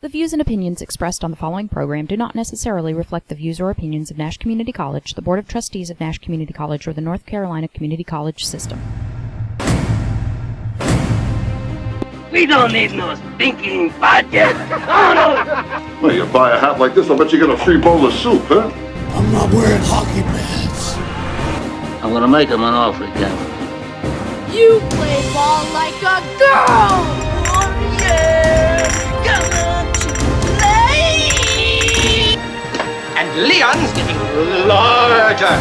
The views and opinions expressed on the following program do not necessarily reflect the views or opinions of Nash Community College, the Board of Trustees of Nash Community College, or the North Carolina Community College System. We don't need no stinking podcast. Oh, no. Well, you buy a hat like this, I'll bet you get a free bowl of soup, huh? I'm not wearing hockey pads. I'm gonna make him an offer again. You play ball like a girl! Oh, yeah! Gonna to play! And Leon's getting larger!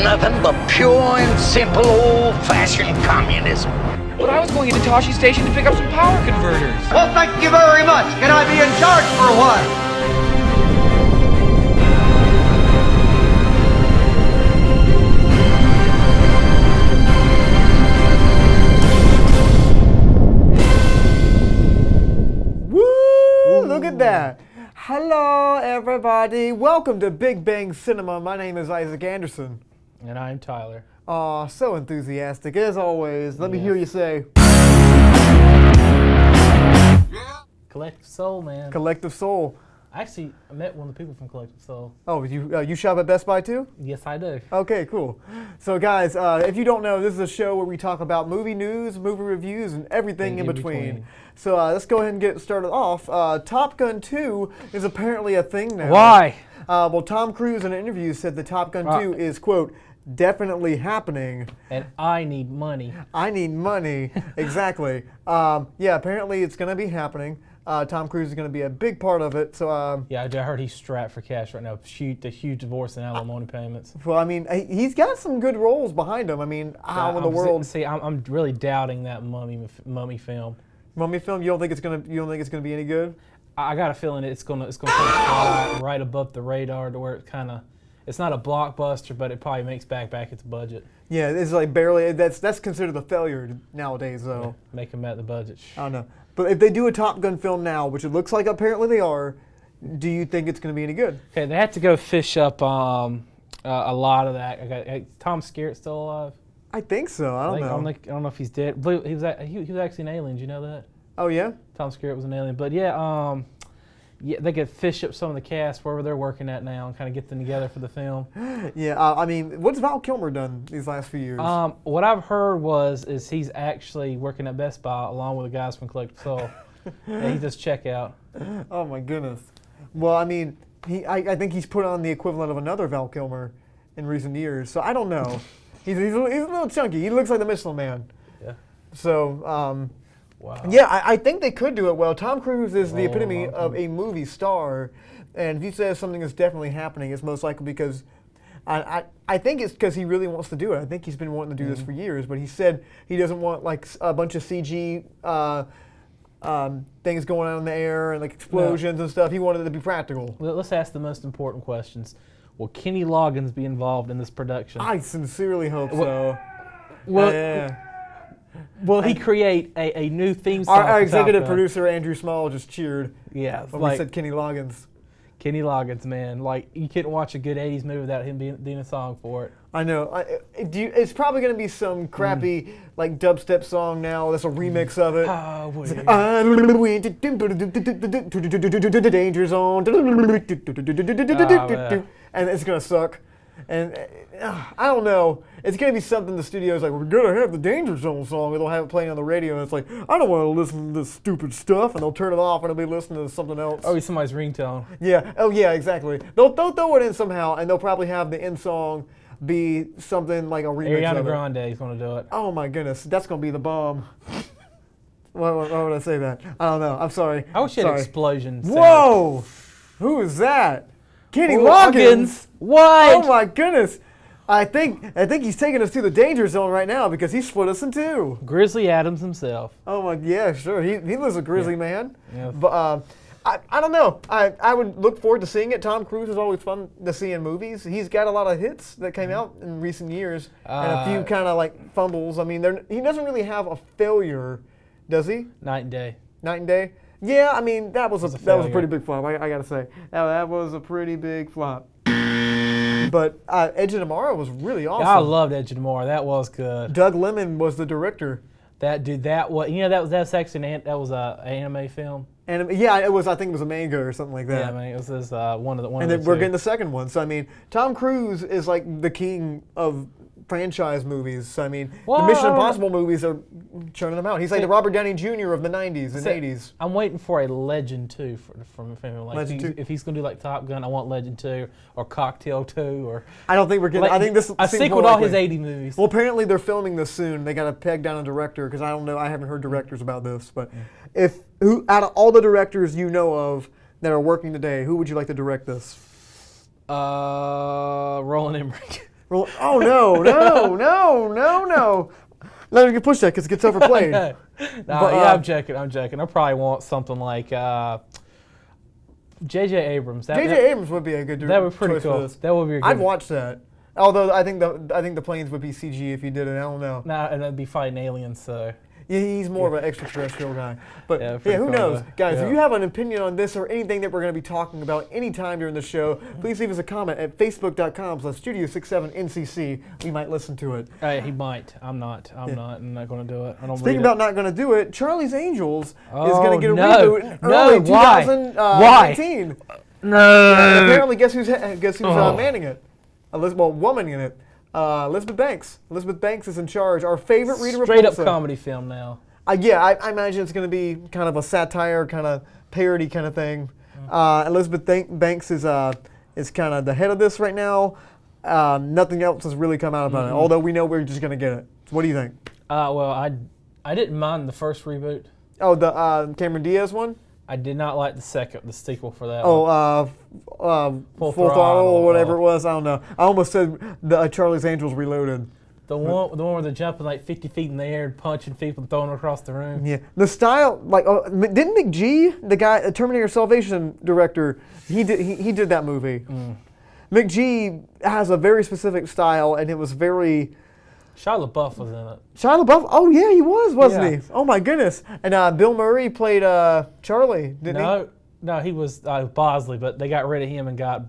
Nothing but pure and simple old-fashioned communism. But I was going into Toshi Station to pick up some power converters. Well, thank you very much. Can I be in charge for a while? Woo! Look at that. Hello, everybody. Welcome to Big Bang Cinema. My name is Isaac Anderson. And I'm Tyler. Aw, so enthusiastic. As always, let me hear you say... Collective Soul, man. Collective Soul. Actually, I met one of the people from Collective Soul. Oh, you shop at Best Buy too? Yes, I do. Okay, cool. So guys, if you don't know, this is a show where we talk about movie news, movie reviews, and everything in between. So let's go ahead and get started off. Top Gun 2 is apparently a thing now. Why? Well, Tom Cruise in an interview said that Top Gun 2 is, quote, definitely happening. And I need money. I need money. Exactly. Yeah, apparently it's going to be happening. Tom Cruise is going to be a big part of it. So Yeah, I heard he's strapped for cash right now. The huge divorce and alimony payments. Well, I mean, he's got some good roles behind him. I mean, how in the world? See, I'm really doubting that mummy film. Mummy film? You don't think it's gonna be any good? I got a feeling it's gonna kind of fly right above the radar to where it's not a blockbuster, but it probably makes back its budget. Yeah, it's like barely. That's considered a failure nowadays, though. Yeah, make them at the budget. I don't know. But if they do a Top Gun film now, which it looks like apparently they are, do you think it's going to be any good? Okay, they had to go fish up a lot of that. Tom Skerritt still alive? I think so. I don't know. I don't know if he's dead. But he was actually an alien. Did you know that? Oh yeah. Tom Skerritt was an alien. But yeah, they could fish up some of the cast wherever they're working at now and kind of get them together for the film. Yeah, I mean, what's Val Kilmer done these last few years? What I've heard is he's actually working at Best Buy along with the guys from Collective Soul. And he does checkout. Oh my goodness. Well, I mean, I think he's put on the equivalent of another Val Kilmer in recent years. So I don't know. He's a little chunky. He looks like the Michelin Man. Yeah. So. Wow. Yeah, I think they could do it well. Tom Cruise is the epitome of a movie star, and if he says something is definitely happening, it's most likely because I think it's because he really wants to do it. I think he's been wanting to do this for years, but he said he doesn't want like a bunch of CG things going on in the air and like explosions and stuff. He wanted it to be practical. Let's ask the most important questions. Will Kenny Loggins be involved in this production? I sincerely hope so. Well, will he create a new theme song? Our executive producer, Andrew Small, just cheered. Yeah. When we said Kenny Loggins. Kenny Loggins, man. Like, you couldn't watch a good 80s movie without him doing a song for it. I know. It's probably going to be some crappy, like, dubstep song now. That's a remix of it. The danger zone. And it's going to suck. And I don't know. It's going to be something the studio's like, we're going to have the Danger Zone song, and they'll have it playing on the radio, and it's like, I don't want to listen to this stupid stuff, and they'll turn it off, and they'll be listening to something else. Oh, it's somebody's ringtone. Yeah. Oh, yeah, exactly. They'll throw it in somehow, and they'll probably have the end song be something like a remix Ariana of it. Grande is going to do it. Oh, my goodness. That's going to be the bomb. Why would I say that? I don't know. I'm sorry. I wish you had explosions. Whoa! Who is that? Kenny Loggins. What? Oh my goodness! I think he's taking us to the danger zone right now because he split us in two. Grizzly Adams himself. Oh my, yeah, sure. He was a grizzly man. Yeah. But I don't know. I would look forward to seeing it. Tom Cruise is always fun to see in movies. He's got a lot of hits that came out in recent years and a few kind of like fumbles. I mean, he doesn't really have a failure, does he? Night and Day. Night and Day. Yeah, I mean that was a pretty big flop. I gotta say that was a pretty big flop. But Edge of Tomorrow was really awesome. I loved Edge of Tomorrow. That was good. Doug Liman was the director. That was that's actually that was a anime film. And yeah, it was. I think it was a manga or something like that. Yeah, I mean, it was this, one of the. And then we're getting the second one. So I mean, Tom Cruise is like the king of franchise movies. So I mean, the Mission Impossible movies are churning them out. He's like the Robert Downey Jr. of the '90s and '80s. I'm waiting for a Legend 2 from him. Like Legend 2. If he's gonna do like Top Gun, I want Legend 2 or Cocktail 2 or. I don't think we're getting. Like, I think this a seems sequel more to all likely. his '80 movies. Well, apparently they're filming this soon. They got to peg down a director because I don't know. I haven't heard directors about this. But who out of all the directors you know of that are working today, who would you like to direct this? Roland Emmerich. Oh no! Let me push that because it gets overplayed. I'm joking. I probably want something like J.J. Abrams. J.J. Abrams would be a good director. That would be pretty cool. That would be a good. I'd watch that. Although I think the planes would be CG if he did it. I don't know. Nah, and that'd be fighting aliens. So. Yeah, he's more of an extraterrestrial guy. But Yeah, who cool, knows? though. Guys, Yeah. if you have an opinion on this or anything that we're going to be talking about anytime during the show, please leave us a comment at facebook.com/Studio67NCC. We might listen to it. He might. I'm not going to do it. I don't Speaking read about it. not going to do it, Charlie's Angels is Oh, going to get a no. reboot in early Why? 2019. No. And apparently, guess who's manning it? Woman in it. Elizabeth Banks. Elizabeth Banks is in charge. Our favorite Rita Repulsa. Straight up comedy film now. I imagine it's going to be kind of a satire, kind of parody kind of thing. Elizabeth Banks is kind of the head of this right now. Nothing else has really come out about it, although we know we're just going to get it. So what do you think? Well, I didn't mind the first reboot. Oh, the Cameron Diaz one? I did not like the sequel for that. Oh, Full Throttle or whatever it was. I don't know. I almost said the Charlie's Angels Reloaded. The one where they're jumping like 50 feet in the air, punching people, and throwing them across the room. Yeah, the style, didn't McGee, the guy, Terminator Salvation director, he did that movie. McGee has a very specific style, and it was very. Shia LaBeouf was in it. Shia LaBeouf? Oh yeah, he was, wasn't Yeah. he? Oh my goodness! And Bill Murray played Charlie, didn't he? No, he was Bosley, but they got rid of him and got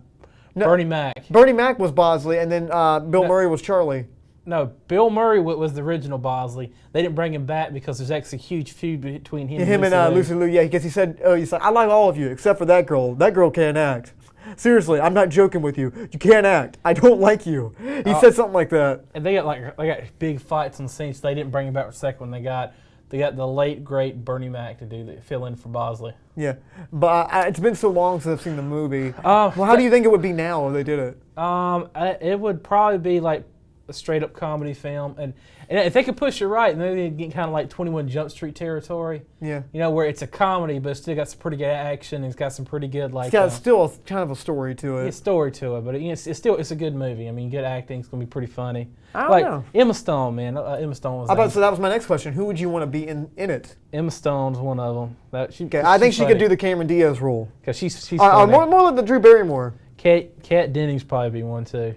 Bernie Mac. Bernie Mac was Bosley, and then Bill Murray was Charlie. No, Bill Murray was the original Bosley. They didn't bring him back because there's actually a huge feud between him and Lucy Liu. Yeah, because he said, I like all of you except for that girl. That girl can't act. Seriously, I'm not joking with you. You can't act. I don't like you. He said something like that. And they got big fights on the scene, so they didn't bring him back for the second one. They got the late great Bernie Mac to fill in for Bosley. Yeah, but it's been so long since I've seen the movie. Well, how do you think it would be now if they did it? It would probably be like a straight up comedy film, and if they could push it right, maybe they'd get kind of like 21 Jump Street territory. Yeah. Where it's a comedy, but it's still got some pretty good action, and it's got some pretty good It's got still kind of a story to it. It's story to it, but it's a good movie. I mean, good acting. It's gonna be pretty funny. I don't know. Emma Stone, man. Emma Stone was. So that was my next question. Who would you want to be in it? Emma Stone's one of them. I think she could do the Cameron Diaz role. Because she's funny. More like the Drew Barrymore. Kat Dennings probably be one too.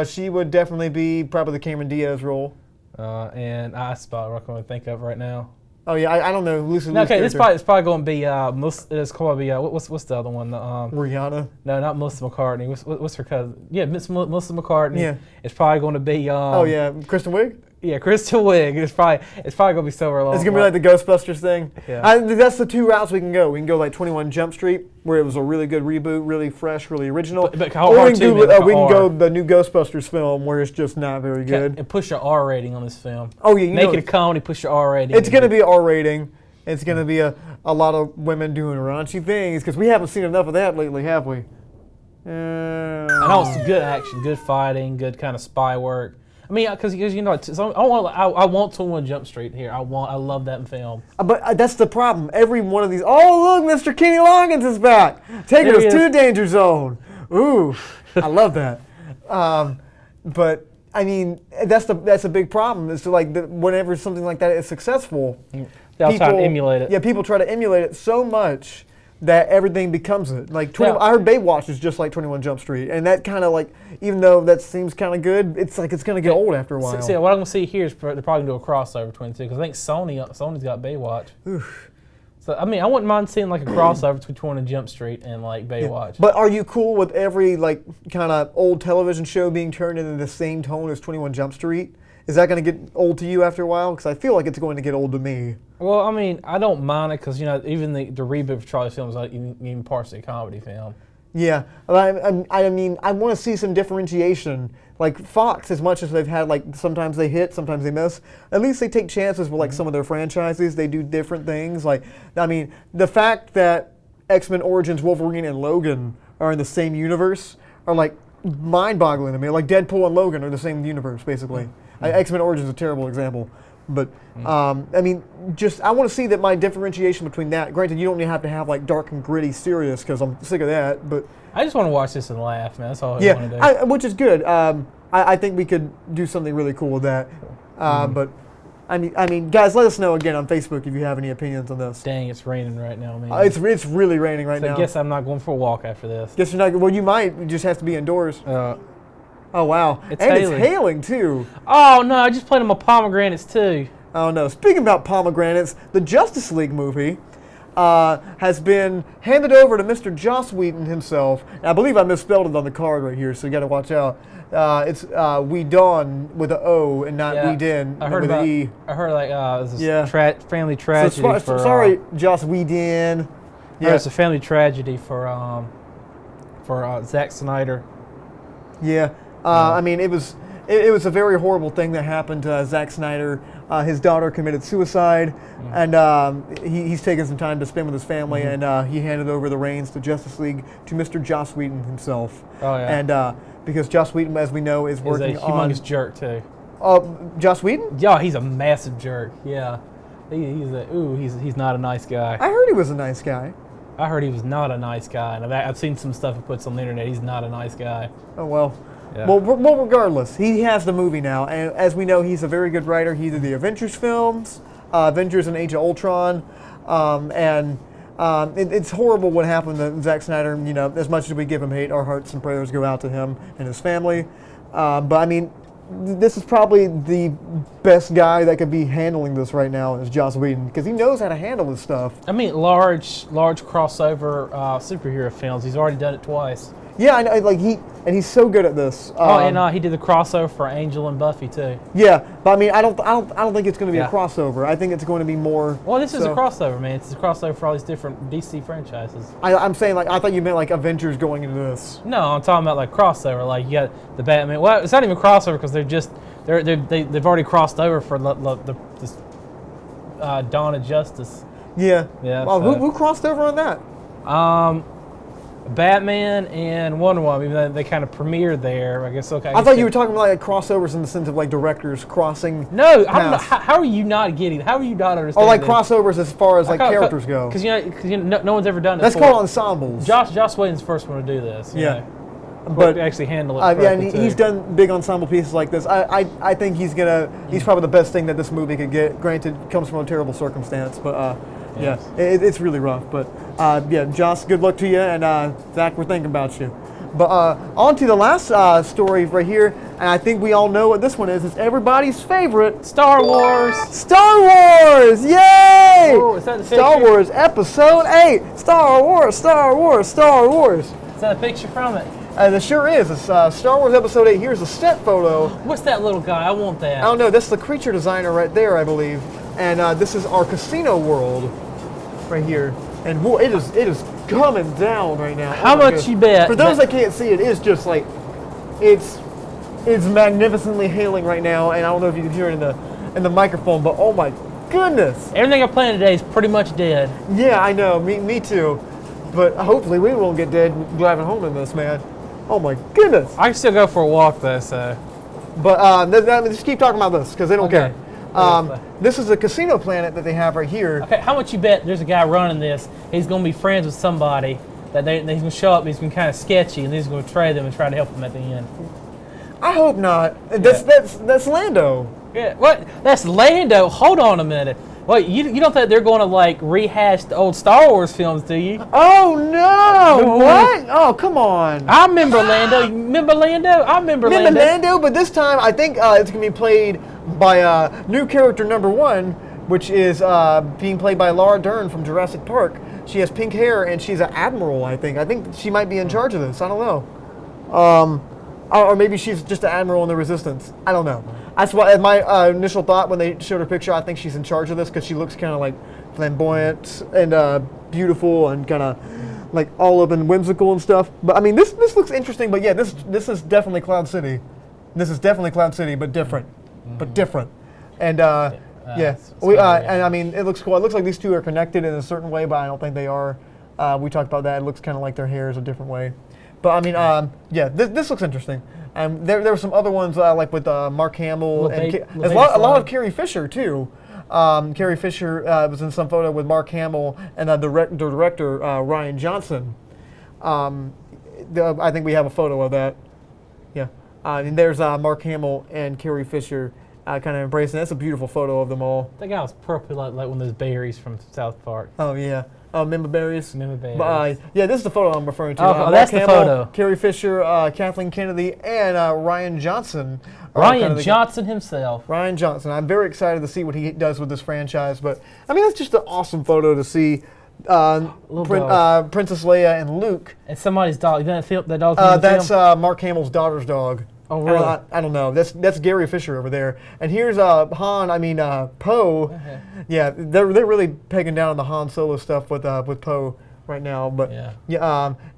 She would definitely be probably the Cameron Diaz role. And I spot what I can think of right now. Oh yeah, I don't know. Lucy Liu's it's probably going to be it's probably what's the other one? Rihanna. No, not Melissa McCartney. What's her cousin? Yeah, Melissa McCartney. Yeah. It's probably going to be. Kristen Wiig. Yeah, Kristen Wiig. It's probably gonna be so long. It's gonna be like the Ghostbusters thing. Yeah. That's the two routes we can go. We can go like 21 Jump Street, where it was a really good reboot, really fresh, really original. But we can go the new Ghostbusters film, where it's just not very good. And push your R rating on this film. Oh yeah, make it a comedy. Push your R rating. It's gonna be R rating. It's gonna be a lot of women doing raunchy things because we haven't seen enough of that lately, have we? I know it's good action, good fighting, good kind of spy work. I mean, because I want 21 Jump Street here. I love that film. But that's the problem. Every one of these. Oh look, Mr. Kenny Loggins is back, taking us to the danger zone. Ooh, I love that. But I mean, that's a big problem. Is to whenever something like that is successful, they'll try to emulate it. Yeah, people try to emulate it so much that everything becomes it. I heard Baywatch is just like 21 Jump Street, and that kind of even though that seems kind of good, it's going to get old after a while. See, what I'm going to see here is they're probably going to do a crossover between the two, because I think Sony's got Baywatch. Oof. So I mean, I wouldn't mind seeing like a crossover between Jump Street and like Baywatch. But are you cool with every like kind of old television show being turned into the same tone as 21 Jump Street? Is that going to get old to you after a while? Because I feel like it's going to get old to me. Well, I mean, I don't mind it because even the reboot of Charlie's films like even partially a comedy film. Yeah, I mean, I want to see some differentiation. Like Fox, as much as they've had like sometimes they hit, sometimes they miss. At least they take chances with like some of their franchises. They do different things. Like, I mean, the fact that X-Men Origins Wolverine and Logan are in the same universe are like mind-boggling to me. Like Deadpool and Logan are the same universe basically. X-Men Origins is a terrible example. But, I mean, I want to see that my differentiation between that. Granted, you don't even have to have, like, dark and gritty serious, because I'm sick of that, but... I just want to watch this and laugh, man. That's all I want to do. Which is good. I think we could do something really cool with that. But, I mean, guys, let us know again on Facebook if you have any opinions on this. Dang, it's raining right now, man. It's really raining right now. I guess I'm not going for a walk after this. Guess you're not... Well, you might. You just have to be indoors. Oh, wow. It's hailing, too. Oh, no, I just played on my pomegranates, too. Oh, no. Speaking about pomegranates, the Justice League movie has been handed over to Mr. Joss Whedon himself. And I believe I misspelled it on the card right here, so you got to watch out. It's Whedon with an O and not Whedon with an E. I heard this is family tragedy. Sorry, Joss Whedon. Yeah, it's a family tragedy for Zack Snyder. Yeah. I mean, it was a very horrible thing that happened to Zack Snyder. His daughter committed suicide, and he's taken some time to spend with his family, and he handed over the reins to Justice League to Mr. Joss Whedon himself. Oh, yeah. And because Joss Whedon, as we know, is working He's a humongous jerk, too. Joss Whedon? Yeah, he's a massive jerk, yeah. He's not a nice guy. I heard he was a nice guy. I heard he was not a nice guy, and I've seen some stuff he puts on the internet. He's not a nice guy. Oh, well. Yeah. Well, regardless, he has the movie now, and as we know, he's a very good writer. He did the Avengers films, Avengers and Age of Ultron, it's horrible what happened to Zack Snyder. You know, as much as we give him hate, our hearts and prayers go out to him and his family. But I mean, this is probably the best guy that could be handling this right now is Joss Whedon, because he knows how to handle this stuff. I mean, large crossover superhero films. He's already done it twice. Yeah, I know, he's so good at this. He did the crossover for Angel and Buffy too. Yeah, but I mean, I don't think it's going to be a crossover. I think it's going to be more. Well, this is a crossover, man. It's a crossover for all these different DC franchises. I'm saying, like, I thought you meant like Avengers going into this. No, I'm talking about like crossover. Like you got the Batman. Well, it's not even crossover because they've already crossed over for this Dawn of Justice. Yeah. Yeah. Well, who crossed over on that? Batman and Wonder Woman, even though they kind of premiered there, I guess. Okay. I thought you were talking about like crossovers in the sense of like directors crossing. No, how are you not getting? How are you not understanding? Or like crossovers as far as like characters go. Because no one's ever done it. That's called ensembles. Joss Whedon's the first one to do this. Yeah. But actually handle it. Yeah, and he's done big ensemble pieces like this. I think he's probably the best thing that this movie could get. Granted, comes from a terrible circumstance, but. Yeah, it's really rough, but yeah, Joss, good luck to you, and Zach, we're thinking about you. But on to the last story right here, and I think we all know what this one is. It's everybody's favorite. Star Wars! Star Wars! Yay! Oh, is that the Star Wars Episode 8! Star Wars, Star Wars, Star Wars! Is that a picture from it? It sure is. It's Star Wars Episode 8. Here's a set photo. What's that little guy? I want that. I don't know. That's the creature designer right there, I believe. And this is our casino world. Right here, and whoa, it is coming down right now. How much you bet? For those that can't see it, it's just like it's magnificently hailing right now, and I don't know if you can hear it in the microphone, but oh my goodness! Everything I'm playing today is pretty much dead. Yeah, I know, me too. But hopefully we won't get dead driving home in this, man. Oh my goodness! I can still go for a walk though, so. But just keep talking about this because they don't care. This is a casino planet that they have right here. Okay, how much you bet there's a guy running this? He's going to be friends with somebody that he's going to show up. He's going to be kind of sketchy, and he's going to betray them and try to help them at the end. I hope not. That's Lando. Yeah, what? That's Lando. Hold on a minute. Wait, you don't think they're going to like rehash the old Star Wars films, do you? Oh no! What? Oh, come on! I remember Lando. You remember Lando? I remember Lando, but this time I think it's going to be played by new character number 1, which is being played by Laura Dern from Jurassic Park. She has pink hair, and she's an admiral, I think. I think she might be in charge of this. I don't know. Or maybe she's just an admiral in the Resistance. I don't know. That's what my initial thought when they showed her picture. I think she's in charge of this because she looks kind of like flamboyant and beautiful and kind of like all up and whimsical and stuff. But I mean, this looks interesting. But yeah, this is definitely Cloud City. This is definitely Cloud City, but different. But different. And and I mean, it looks cool. It looks like these two are connected in a certain way, but I don't think they are. We talked about that. It looks kind of like their hair is a different way. But I mean, yeah, this looks interesting. There were some other ones like with Mark Hamill and a lot of Carrie Fisher too. Carrie Fisher was in some photo with Mark Hamill and the director Ryan Johnson. I think we have a photo of that. Yeah, and there's Mark Hamill and Carrie Fisher kind of embracing. That's a beautiful photo of them all. That guy was probably like one of those berries from South Park. Oh yeah. Member berries. Berries. Yeah, this is the photo I'm referring to. Oh, that's the photo. Carrie Fisher, Kathleen Kennedy, and Ryan Johnson. Ryan Johnson himself. Ryan Johnson. I'm very excited to see what he does with this franchise. But I mean, that's just an awesome photo to see. Princess Leia and Luke. And somebody's dog. You didn't feel that dog? That's Mark Hamill's daughter's dog. Oh, really? I don't know. That's Gary Fisher over there. And here's Poe. Okay. Yeah, they're really pegging down on the Han Solo stuff with Poe right now. But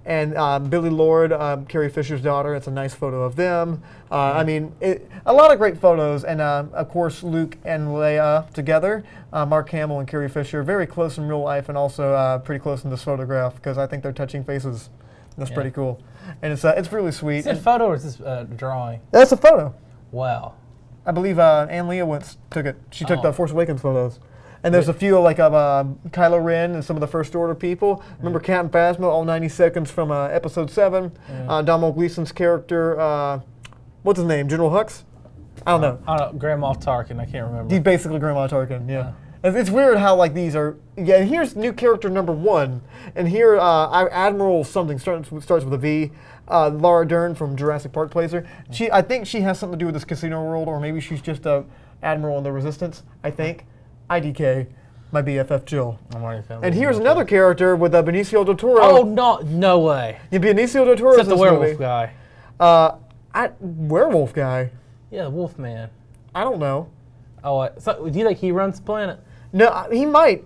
and Billy Lord, Carrie Fisher's daughter. It's a nice photo of them. I mean, a lot of great photos. And of course, Luke and Leia together. Mark Hamill and Carrie Fisher, very close in real life, and also pretty close in this photograph because I think they're touching faces. That's pretty cool. And it's really sweet. Is it a photo or is this a drawing? That's a photo. Wow. I believe Ann Leibovitz took it. She took the Force Awakens photos. And there's a few of Kylo Ren and some of the First Order people. Remember Captain Phasma, all 90 seconds from Episode 7. Domhnall Gleeson's character, what's his name, General Hux? I don't know. Grand Moff Tarkin, I can't remember. He's basically Grand Moff Tarkin, yeah. It's weird how these are. Yeah, and here's new character number 1, and here Admiral something starts with a V. Laura Dern from Jurassic Park plays her. I think she has something to do with this casino world, or maybe she's just a admiral in the Resistance. I think. IDK, my BFF Jill. I'm already feeling. And here's another character with Benicio del Toro. Oh no way! Yeah, Benicio del Toro. Except the werewolf guy. Werewolf guy. Yeah, the Wolf Man. I don't know. Oh, so do you think he runs the planet? No, he might.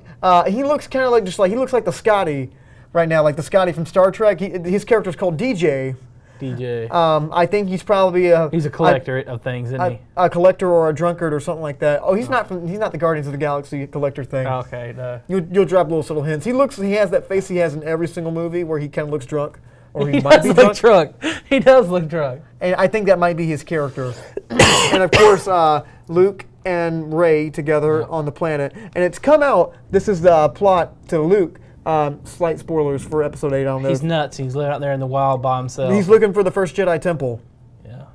He looks kind of like he looks like the Scotty right now, like the Scotty from Star Trek. His character's called DJ. DJ. I think he's probably he's a collector of things, isn't he? A collector or a drunkard or something like that. Oh, he's not the Guardians of the Galaxy collector thing. Okay, no. You'll drop little subtle hints. He has that face he has in every single movie where he kind of looks drunk, or he might be drunk. He does look drunk. And I think that might be his character. And of course, Luke and Rey together on the planet. And it's come out. This is the plot to Luke. Slight spoilers for Episode 8 on this. He's nuts. He's living out there in the wild by himself. He's looking for the first Jedi Temple. Yeah.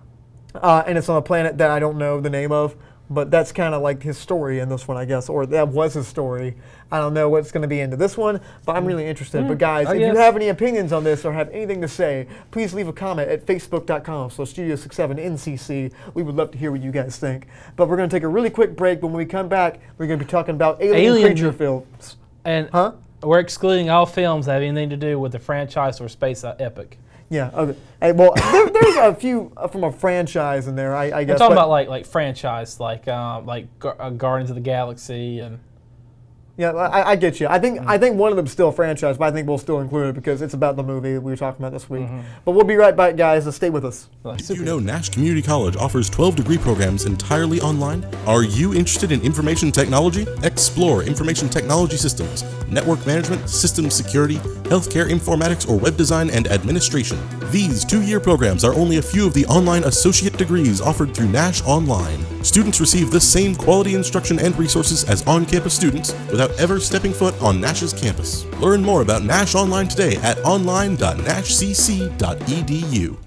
And it's on a planet that I don't know the name of, but that's kind of like his story in this one, I guess, or that was his story. I don't know what's going to be into this one, but I'm really interested. But guys, if you have any opinions on this or have anything to say, please leave a comment at facebook.com/Studio67NCC. We would love to hear what you guys think. But we're going to take a really quick break. But when we come back, we're going to be talking about alien creature films. And we're excluding all films that have anything to do with the franchise or space epic. Yeah. Okay. Hey, well, there's a few from a franchise in there, I guess. We're talking about like franchise, like Guardians of the Galaxy and. Yeah, I get you. I think one of them's still a franchise, but I think we'll still include it because it's about the movie we were talking about this week. But we'll be right back, guys. Stay with us. Did you know Nash Community College offers 12 degree programs entirely online? Are you interested in information technology? Explore information technology systems, network management, systems security, healthcare informatics, or web design and administration. These 2-year programs are only a few of the online associate degrees offered through Nash Online. Students receive the same quality instruction and resources as on-campus students without ever stepping foot on Nash's campus. Learn more about Nash Online today at online.nashcc.edu.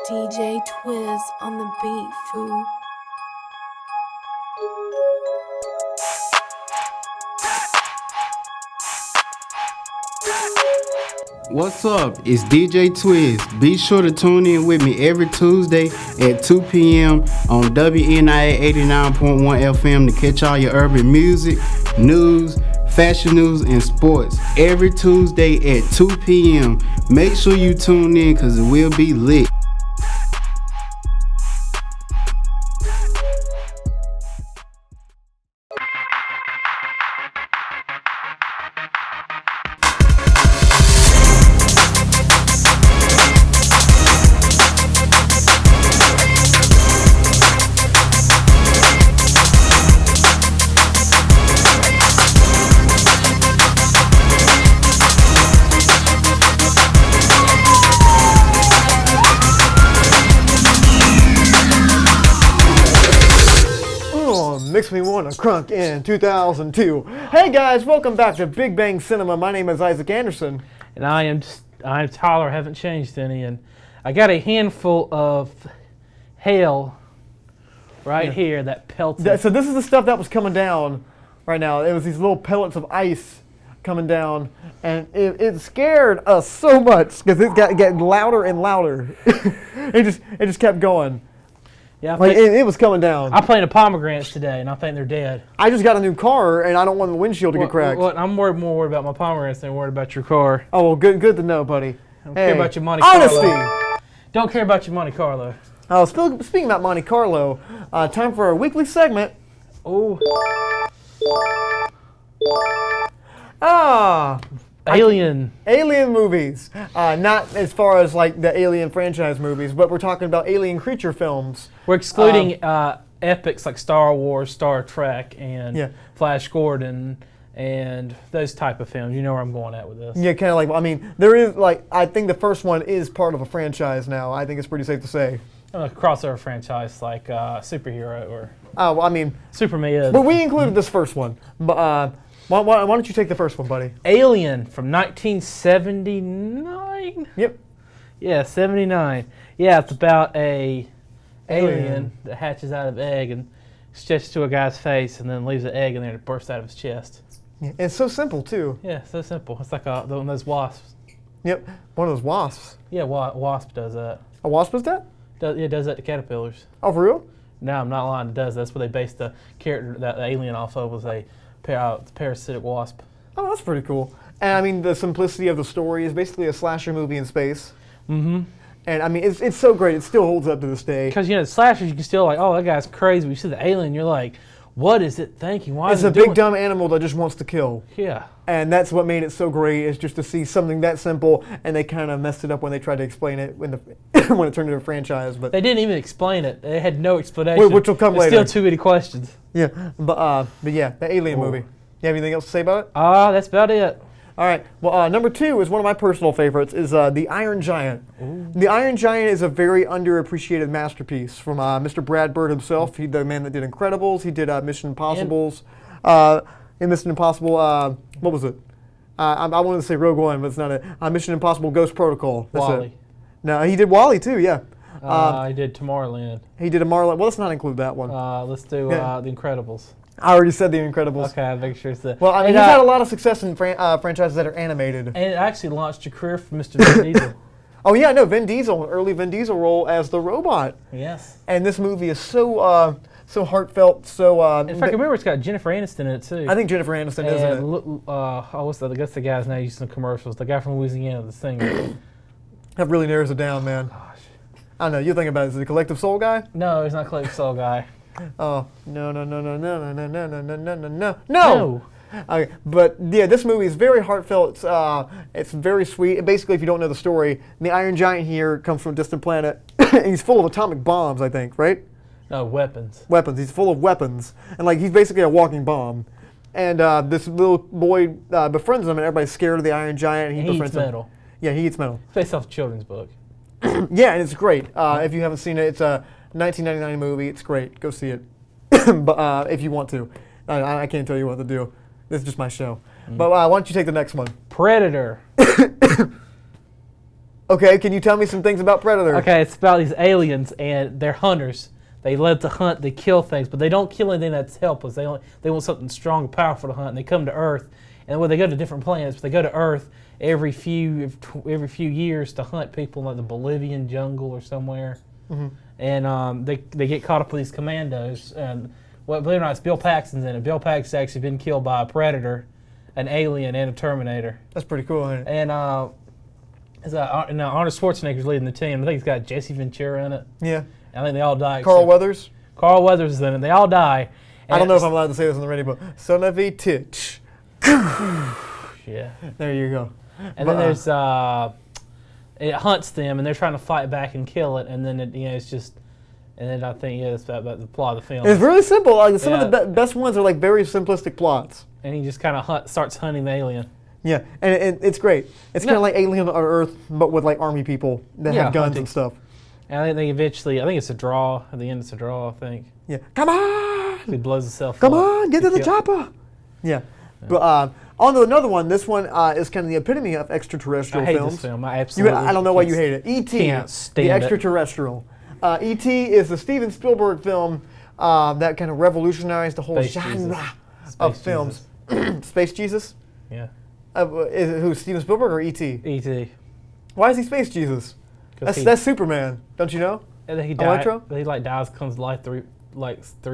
DJ Twiz on the beat, fool. What's up? It's DJ Twiz. Be sure to tune in with me every Tuesday at 2 p.m. on WNIA 89.1 FM to catch all your urban music, news, fashion news, and sports. Every Tuesday at 2 p.m. Make sure you tune in because it will be lit. Makes me want to crunk in 2002. Hey guys, welcome back to Big Bang Cinema. My name is Isaac Anderson. And I'm Tyler, haven't changed any. And I got a handful of hail right here that pelted. So this is the stuff that was coming down right now. It was these little pellets of ice coming down, and it scared us so much because it got getting louder and louder. it just kept going. Yeah, it was coming down. I planted pomegranates today, and I think they're dead. I just got a new car, and I don't want the windshield to get cracked. I'm more worried about my pomegranates than worried about your car. Oh, well, good to know, buddy. I don't care about your Monte Carlo. Honesty! Don't care about your Monte Carlo. Oh, speaking about Monte Carlo, time for our weekly segment. Oh. Alien movies. Not as far as like the Alien franchise movies, but we're talking about alien creature films. We're excluding epics like Star Wars, Star Trek, and Flash Gordon, and those type of films. You know where I'm going at with this. Yeah, kind of like, I mean, there is like, I think the first one is part of a franchise now. I think it's pretty safe to say. A crossover franchise like superhero or. Oh, well, I mean. Superman. But we included this first one. But why don't you take the first one, buddy? Alien from 1979. Yep. Yeah, 79. Yeah, it's about a alien that hatches out of egg and stretches to a guy's face and then leaves the egg in there and it bursts out of his chest. Yeah, it's so simple too. Yeah, so simple. It's like one of those wasps. Yep, one of those wasps. Yeah, wasp does that. A wasp does that? It does that to caterpillars. Oh, for real? No, I'm not lying. It does. That's what they based the character, that the alien off of, was a parasitic wasp. Oh, that's pretty cool. And I mean, the simplicity of the story is basically a slasher movie in space. Mm-hmm. And I mean, it's so great. It still holds up to this day. Because, the slashers, you can still like, oh, that guy's crazy. When you see the alien, you're like, what is it thinking? Why is it doing? It's a big dumb animal that just wants to kill. Yeah. And that's what made it so great, is just to see something that simple, and they kind of messed it up when they tried to explain it when it turned into a franchise. But they didn't even explain it. They had no explanation. Which will come later. Still too many questions. Yeah, but yeah, the Alien movie. You have anything else to say about it? That's about it. All right. Well, number 2 is one of my personal favorites. Is The Iron Giant. Ooh. The Iron Giant is a very underappreciated masterpiece from Mr. Brad Bird himself. He's the man that did Incredibles. He did Mission Impossibles. In Mission Impossible, what was it? I wanted to say Rogue One, but it's not it. Mission Impossible: Ghost Protocol. That's WALL-E. It. No, he did WALL-E too. Yeah. He did Tomorrowland. He did Tomorrowland. Well, let's not include that one. Let's do The Incredibles. I already said The Incredibles. Okay, I'll make sure it's that. Well, I mean, he's had a lot of success in franchises that are animated. And it actually launched a career for Mr. Vin Diesel. Oh yeah, no, Vin Diesel, an early Vin Diesel role as the robot. Yes. And this movie is so heartfelt, so. In fact, I remember it's got Jennifer Aniston in it too. I think Jennifer Aniston is in it. What's the? I guess the guy's now using the commercials. The guy from Louisiana, the singer. That really narrows it down, man. Gosh. I don't know. You're thinking about it. Is it the Collective Soul guy? No, he's not Collective Soul guy. Oh no! Okay, but yeah, this movie is very heartfelt. It's very sweet. Basically, if you don't know the story, the Iron Giant here comes from a distant planet. He's full of atomic bombs, I think, right? No, weapons. Weapons. He's full of weapons, and like he's basically a walking bomb. And this little boy befriends him, and everybody's scared of the Iron Giant. And he befriends eats metal. Him. Yeah, he eats metal. It's based off a children's book. Yeah, and it's great. If you haven't seen it, it's a 1999 movie. It's great. Go see it. But if you want to, I can't tell you what to do. This is just my show. But why don't you take the next one? Predator. Okay, can you tell me some things about Predator? Okay, it's about these aliens, and they're hunters. They love to hunt. They kill things, but they don't kill anything that's helpless. They want something strong and powerful to hunt, and they come to Earth, and well, they go to different planets, but they go to Earth every few years to hunt people in like the Bolivian jungle or somewhere. Mm-hmm. And they get caught up with these commandos. And well, believe it or not, it's Bill Paxton's in it. Bill Paxton's actually been killed by a predator, an alien, and a Terminator. That's pretty cool, isn't it? And Arnold Schwarzenegger's leading the team. I think it's got Jesse Ventura in it. Yeah. I think they all die. Carl Weathers. Carl Weathers is in it. They all die. I don't know if I'm allowed to say this on the radio, but son of a titch. Yeah. There you go. And then there's it hunts them, and they're trying to fight back and kill it, and then it's just, and then I think that's about the plot of the film. It's really simple. Like some of the best ones are like very simplistic plots. And he just kind of starts hunting the alien. Yeah, and it's great. It's kind of like Alien on Earth, but with like army people that have guns hunting. and stuff. And I think eventually, I think it's a draw. At the end, it's a draw. I think. Yeah. Come on. He blows himself. Come up. on, get to the chopper. Yeah. But on to another one. This one is kind of the epitome of extraterrestrial films. I hate films. this film. I absolutely. I don't know why you hate it. E.T. Can't stand the Extraterrestrial. E.T. is the Steven Spielberg film that kind of revolutionized the whole genre of films. Space Jesus? Yeah. Who's Steven Spielberg or E.T.? E.T. Why is he Space Jesus? That's Superman. Don't you know? And then he Electro? He dies, comes to life 3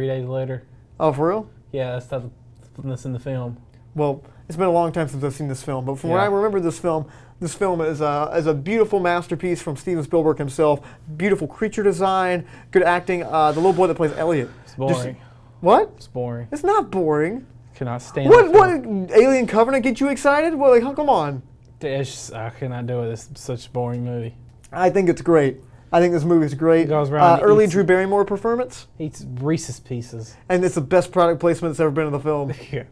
days later. Oh, for real? Yeah, that's in the film. Well, it's been a long time since I've seen this film, but from what I remember this film is a beautiful masterpiece from Steven Spielberg himself. Beautiful creature design, good acting. The little boy that plays Elliot. It's boring. What? It's boring. It's not boring. Cannot stand What Alien Covenant get you excited? Well, like, come on. I cannot do it. It's such a boring movie. I think it's great. I think this movie is great. Goes around early Drew Barrymore performance. Eats Reese's Pieces. And it's the best product placement that's ever been in the film. Yeah.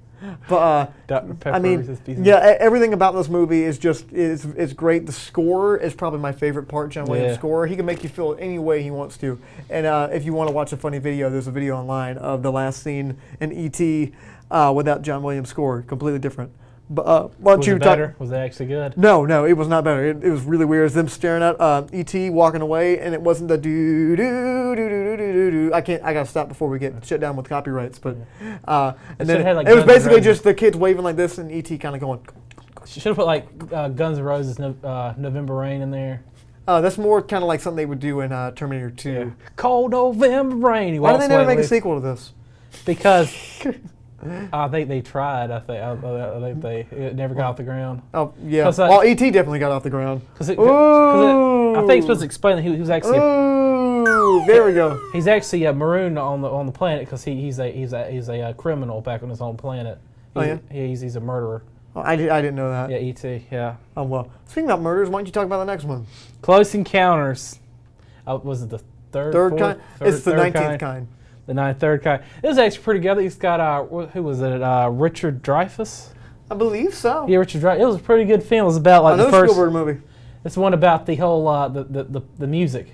But Dr. Pepper, I mean, Reese's Pieces. yeah, everything about this movie is just is great. The score is probably my favorite part. John Williams' score. He can make you feel any way he wants to. And if you want to watch a funny video, there's a video online of the last scene in E.T. Without John Williams' score, completely different. But was it better? Was it actually good? No, it was not better. It was really weird. It was them staring at E.T. walking away, and it wasn't the do do do do do do. I gotta stop before we get shut down with copyrights. But and then it was basically just the kids waving like this, and E.T. kind of going. Should have put like Guns N' Roses' November Rain in there. That's more kind of like something they would do in Terminator 2. Yeah. Cold November Rain. Why did they never make a sequel to this? Because. I think they tried. I think it never got off the ground. Oh yeah. Well, E.T. definitely got off the ground. I think it's supposed to explain that he was actually. Ooh, there we go. He's actually marooned on the planet because he's a criminal back on his own planet. He's a murderer. Oh, I didn't know that. Yeah, E.T. Yeah. Oh well. Speaking about murders, why don't you talk about the next one? Close Encounters. Was it the third kind? It's the 19th kind. The third kind. It was actually pretty good. He's got who was it? Richard Dreyfuss. I believe so. Yeah, Richard Dreyfuss. It was a pretty good film. It was about like the first Spielberg movie. It's one about the whole the music.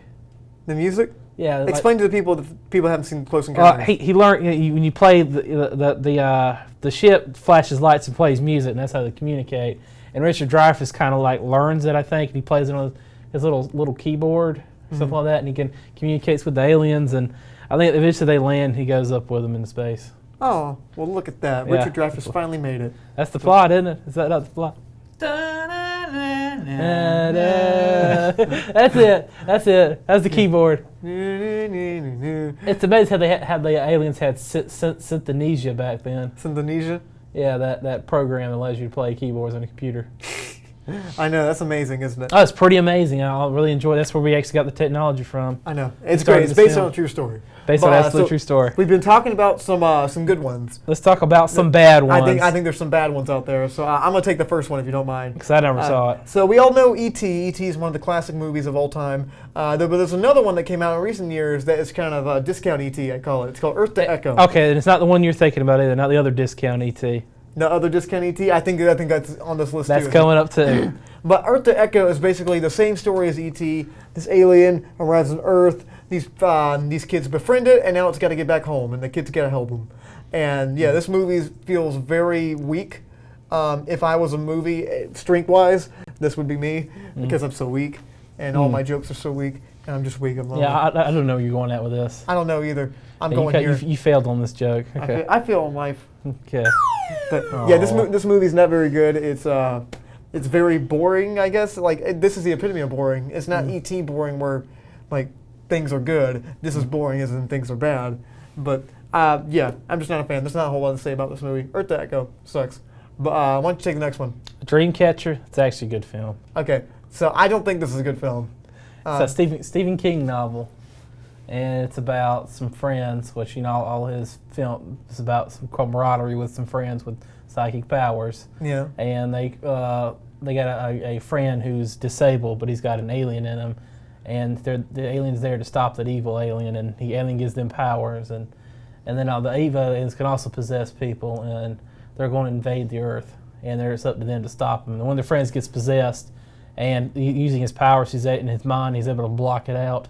The music? Yeah. Explain to the people that people haven't seen Close Encounters. He learned when you play the ship flashes lights and plays music, and that's how they communicate. And Richard Dreyfuss kind of like learns it, I think, and he plays it on his little keyboard, something like that, and he communicates with the aliens. And I think eventually they land. He goes up with them into space. Oh, well, look at that. Yeah. Richard Dreyfuss finally made it. That's the plot, isn't it? Is that not the plot? That's it. That's the keyboard. It's amazing how the aliens had synesthesia back then. Synesthesia? Yeah, that program that allows you to play keyboards on a computer. I know, that's amazing, isn't it? Oh, it's pretty amazing. I really enjoy it. That's where we actually got the technology from. I know. It's great. It's based on a true story. Based on an absolute true story. We've been talking about some good ones. Let's talk about some bad ones. I think there's some bad ones out there. So I'm going to take the first one if you don't mind. Because I never saw it. So we all know E.T. E.T. is one of the classic movies of all time. But there's another one that came out in recent years that is kind of a discount E.T., I call it. It's called Earth to Echo. Okay, and it's not the one you're thinking about either, not the other discount E.T. No other discount E.T.? I think that's on this list too. That's coming up too. But Earth to Echo is basically the same story as E.T. This alien arrives on Earth. These kids befriend it, and now it's got to get back home, and the kids got to help them. And yeah, this movie feels very weak. If I was a movie, strength-wise, this would be me, because I'm so weak, and all my jokes are so weak, and I'm just weak. I'm lonely. Yeah, I don't know where you're going at with this. I don't know either. I'm going here. You failed on this joke. Okay. I feel in life. Okay. But yeah, this movie's not very good. It's very boring, I guess. Like this is the epitome of boring. It's not E.T. boring where like things are good. This is boring as in things are bad. But yeah, I'm just not a fan. There's not a whole lot to say about this movie. Earth to Echo sucks. But why don't you take the next one? Dreamcatcher. It's actually a good film. Okay, so I don't think this is a good film. It's a Stephen King novel, and it's about some friends, which, you know, all his film is about some camaraderie with some friends with psychic powers. Yeah. And they got a friend who's disabled, but he's got an alien in him, and the alien's there to stop that evil alien, and the alien gives them powers, and then the evil aliens can also possess people, and they're going to invade the Earth, and it's up to them to stop them. And when their friends gets possessed, and using his powers in his mind, he's able to block it out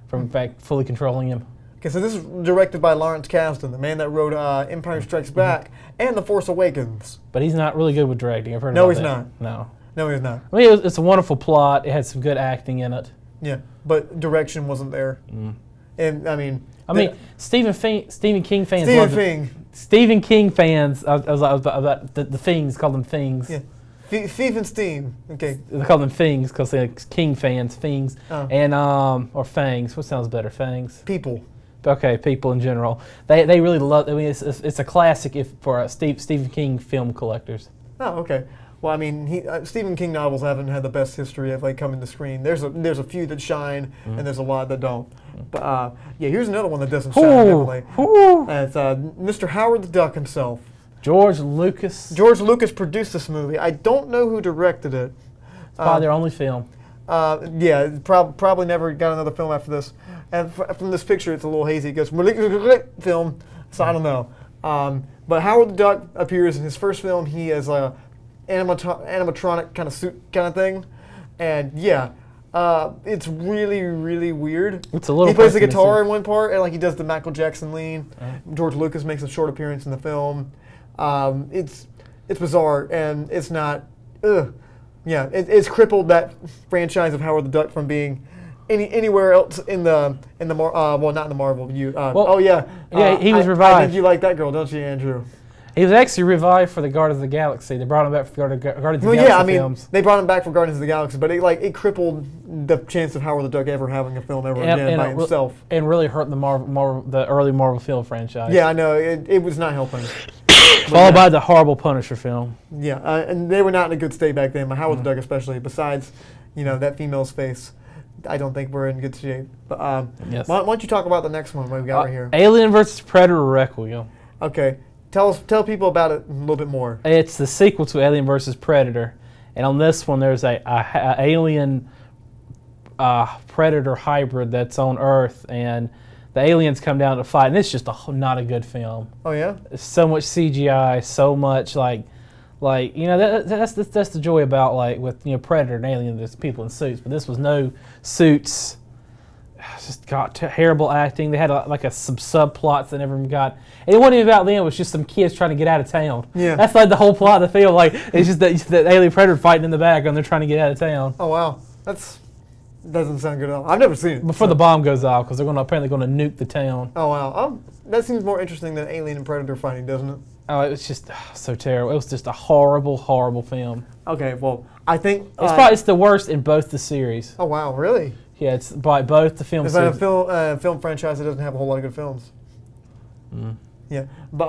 from, in fact, fully controlling him. Okay, so this is directed by Lawrence Kasdan, the man that wrote Empire Strikes Back and The Force Awakens. But he's not really good with directing. I've heard No, about he's that. not. No, he's not. I mean, it's a wonderful plot. It had some good acting in it. Yeah, but direction wasn't there. And I mean, Stephen King fans. Stephen King fans. I was about the Things. Call them Things. Yeah. Stephen Steen. Okay. They call them Things because they're King fans. Things. And or Fangs. What sounds better? Fangs. People. Okay, people in general. They really love. I mean, it's a classic for Stephen King film collectors. Oh, okay. Well, I mean, Stephen King novels haven't had the best history of like coming to screen. There's a few that shine, and there's a lot that don't. But yeah, here's another one that doesn't shine. Definitely. It's Mr. Howard the Duck himself. George Lucas. George Lucas produced this movie. I don't know who directed it. It's probably their only film. Yeah, probably never got another film after this. And from this picture, it's a little hazy. It goes film, so I don't know. But Howard the Duck appears in his first film. He is a animatronic kind of suit kind of thing, and yeah, it's really, really weird. It's a little. He plays the guitar in one part, and like he does the Michael Jackson lean. George Lucas makes a short appearance in the film. It's bizarre, and it's not. Yeah, it's crippled that franchise of Howard the Duck from being anywhere else in the well, not in the Marvel. He was revived. I think you like that girl, don't you, Andrew? He was actually revived for the Guardians of the Galaxy. They brought him back for Guardians of the Galaxy yeah, I mean, films. They brought him back for Guardians of the Galaxy, but it crippled the chance of Howard the Duck ever having a film again by himself. And really hurt the early Marvel film franchise. Yeah, I know. It was not helping. Followed by the horrible Punisher film. Yeah, and they were not in a good state back then, but Howard the Duck especially. Besides, that female's face, I don't think we're in good shape. But yes. Why don't you talk about the next one we got right here? Alien vs. Predator Requiem. Okay. Tell people about it a little bit more. It's the sequel to Alien vs. Predator, and on this one there's a alien predator hybrid that's on Earth, and the aliens come down to fight, and it's just not a good film. Oh yeah. So much CGI, so much like that's the joy about with Predator and Alien. There's people in suits, but this was no suits. Just got terrible acting. They had some subplots that never even got. And it wasn't even about them. It was just some kids trying to get out of town. Yeah. That's like the whole plot of the film. It's just that alien predator fighting in the background. They're trying to get out of town. Oh wow, doesn't sound good at all. I've never seen it. Before the bomb goes off, because they're apparently going to nuke the town. Oh wow, that seems more interesting than Alien and Predator fighting, doesn't it? Oh, it was just so terrible. It was just a horrible, horrible film. Okay, well, I think it's the worst in both the series. Oh wow, really? Yeah, it's by both the film. It's like a film franchise that doesn't have a whole lot of good films. Yeah, but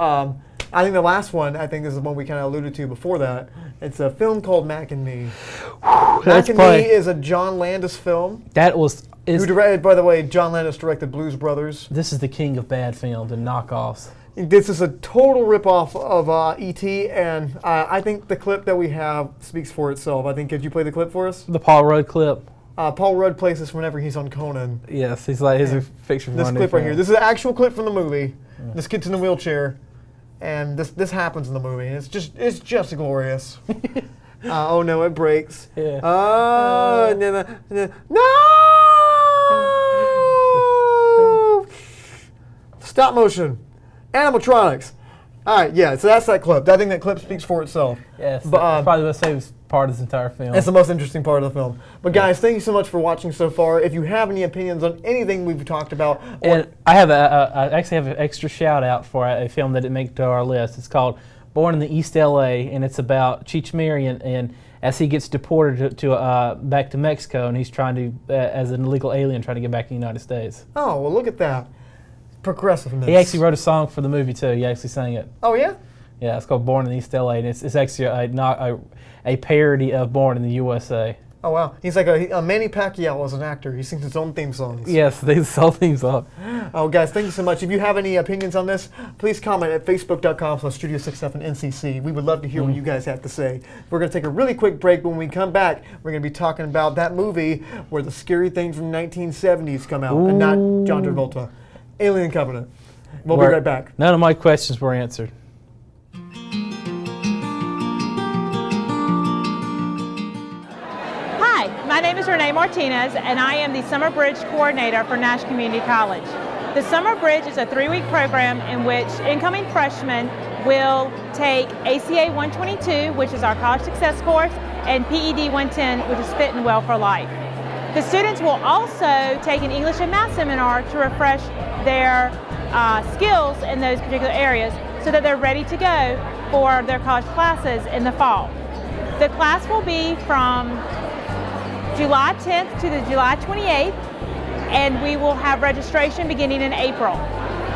I think the last one, I think this is one we kind of alluded to before that. It's a film called Mac and Me. Mac and Me is a John Landis film. Who directed, by the way, John Landis directed Blues Brothers. This is the king of bad films and knockoffs. This is a total ripoff of E.T., and I think the clip that we have speaks for itself. I think, could you play the clip for us? The Paul Rudd clip. Paul Rudd plays this whenever he's on Conan. Yes, he's a picture. This clip right here. This is an actual clip from the movie. Yeah. This kid's in a wheelchair, and this happens in the movie. And it's just glorious. Oh no, it breaks. Yeah. No! Stop motion, animatronics. All right, yeah. So that's that clip. I think that clip speaks for itself. Yes, but probably the most famous part of this entire film. It's the most interesting part of the film. But guys, thank you so much for watching so far. If you have any opinions on anything we've talked about, and I actually have an extra shout out for a film that didn't make it to our list. It's called Born in the East LA, and it's about Cheech Marin and as he gets deported to back to Mexico, and he's trying to, as an illegal alien, trying to get back to the United States. Oh, well, look at that. Progressiveness. He actually wrote a song for the movie, too. He actually sang it. Oh, yeah? Yeah, it's called Born in East LA, and it's actually a parody of Born in the USA. Oh, wow. He's like a Manny Pacquiao as an actor. He sings his own theme songs. Yes, these whole theme songs. Oh, guys, thank you so much. If you have any opinions on this, please comment at facebook.com/Studio67NCC. We would love to hear what you guys have to say. We're going to take a really quick break. When we come back, we're going to be talking about that movie where the scary things from the 1970s come out, and not John Travolta. Alien Covenant. We'll be right back. None of my questions were answered. Hi, my name is Renee Martinez, and I am the Summer Bridge Coordinator for Nash Community College. The Summer Bridge is a 3-week program in which incoming freshmen will take ACA 122, which is our college success course, and PED 110, which is Fit and Well for Life. The students will also take an English and Math seminar to refresh their skills in those particular areas so that they're ready to go for their college classes in the fall. The class will be from July 10th to the July 28th, and we will have registration beginning in April.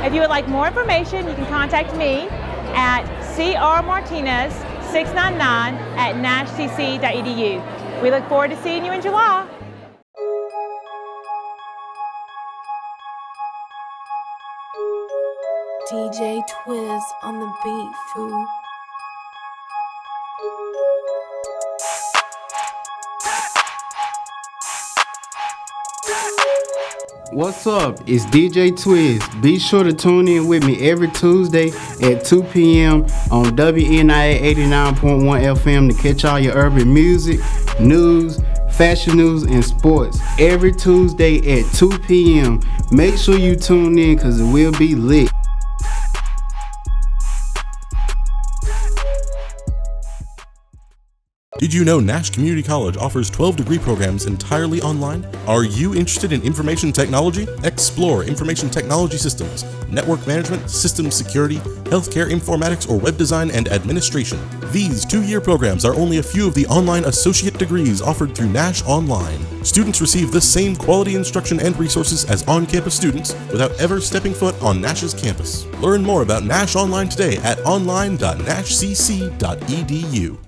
If you would like more information, you can contact me at crmartinez699@nashcc.edu. We look forward to seeing you in July. DJ Twiz on the beat, fool. What's up? It's DJ Twiz. Be sure to tune in with me every Tuesday at 2 p.m. on WNIA 89.1 FM to catch all your urban music, news, fashion news, and sports. Every Tuesday at 2 p.m. Make sure you tune in because it will be lit. Did you know Nash Community College offers 12 degree programs entirely online? Are you interested in information technology? Explore information technology systems, network management, systems security, healthcare informatics, or web design and administration. These 2-year programs are only a few of the online associate degrees offered through Nash Online. Students receive the same quality instruction and resources as on-campus students without ever stepping foot on Nash's campus. Learn more about Nash Online today at online.nashcc.edu.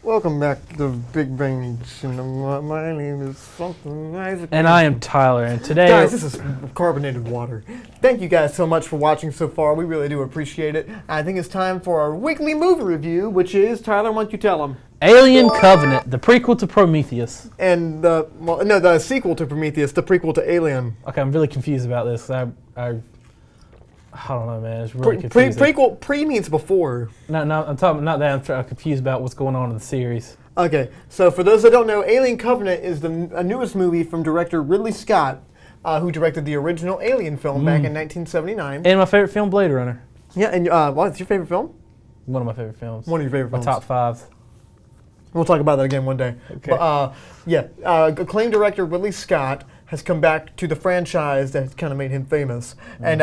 Welcome back to Big Bang Cinema. My name is something nice. And I am Tyler, and today... Guys, this is carbonated water. Thank you guys so much for watching so far. We really do appreciate it. I think it's time for our weekly movie review, which is, Tyler, why don't you tell them? Alien Covenant, the prequel to Prometheus. And the sequel to Prometheus, the prequel to Alien. Okay, I'm really confused about this. I don't know, man. It's really confusing. Prequel, pre means before. No, I'm talking not that. I'm confused about what's going on in the series. Okay, so for those that don't know, Alien Covenant is the newest movie from director Ridley Scott, who directed the original Alien film back in 1979. And my favorite film, Blade Runner. Yeah, and what's your favorite film? One of my favorite films. One of your favorite films. My top 5. We'll talk about that again one day. Okay. But, acclaimed director Ridley Scott has come back to the franchise that kind of made him famous. And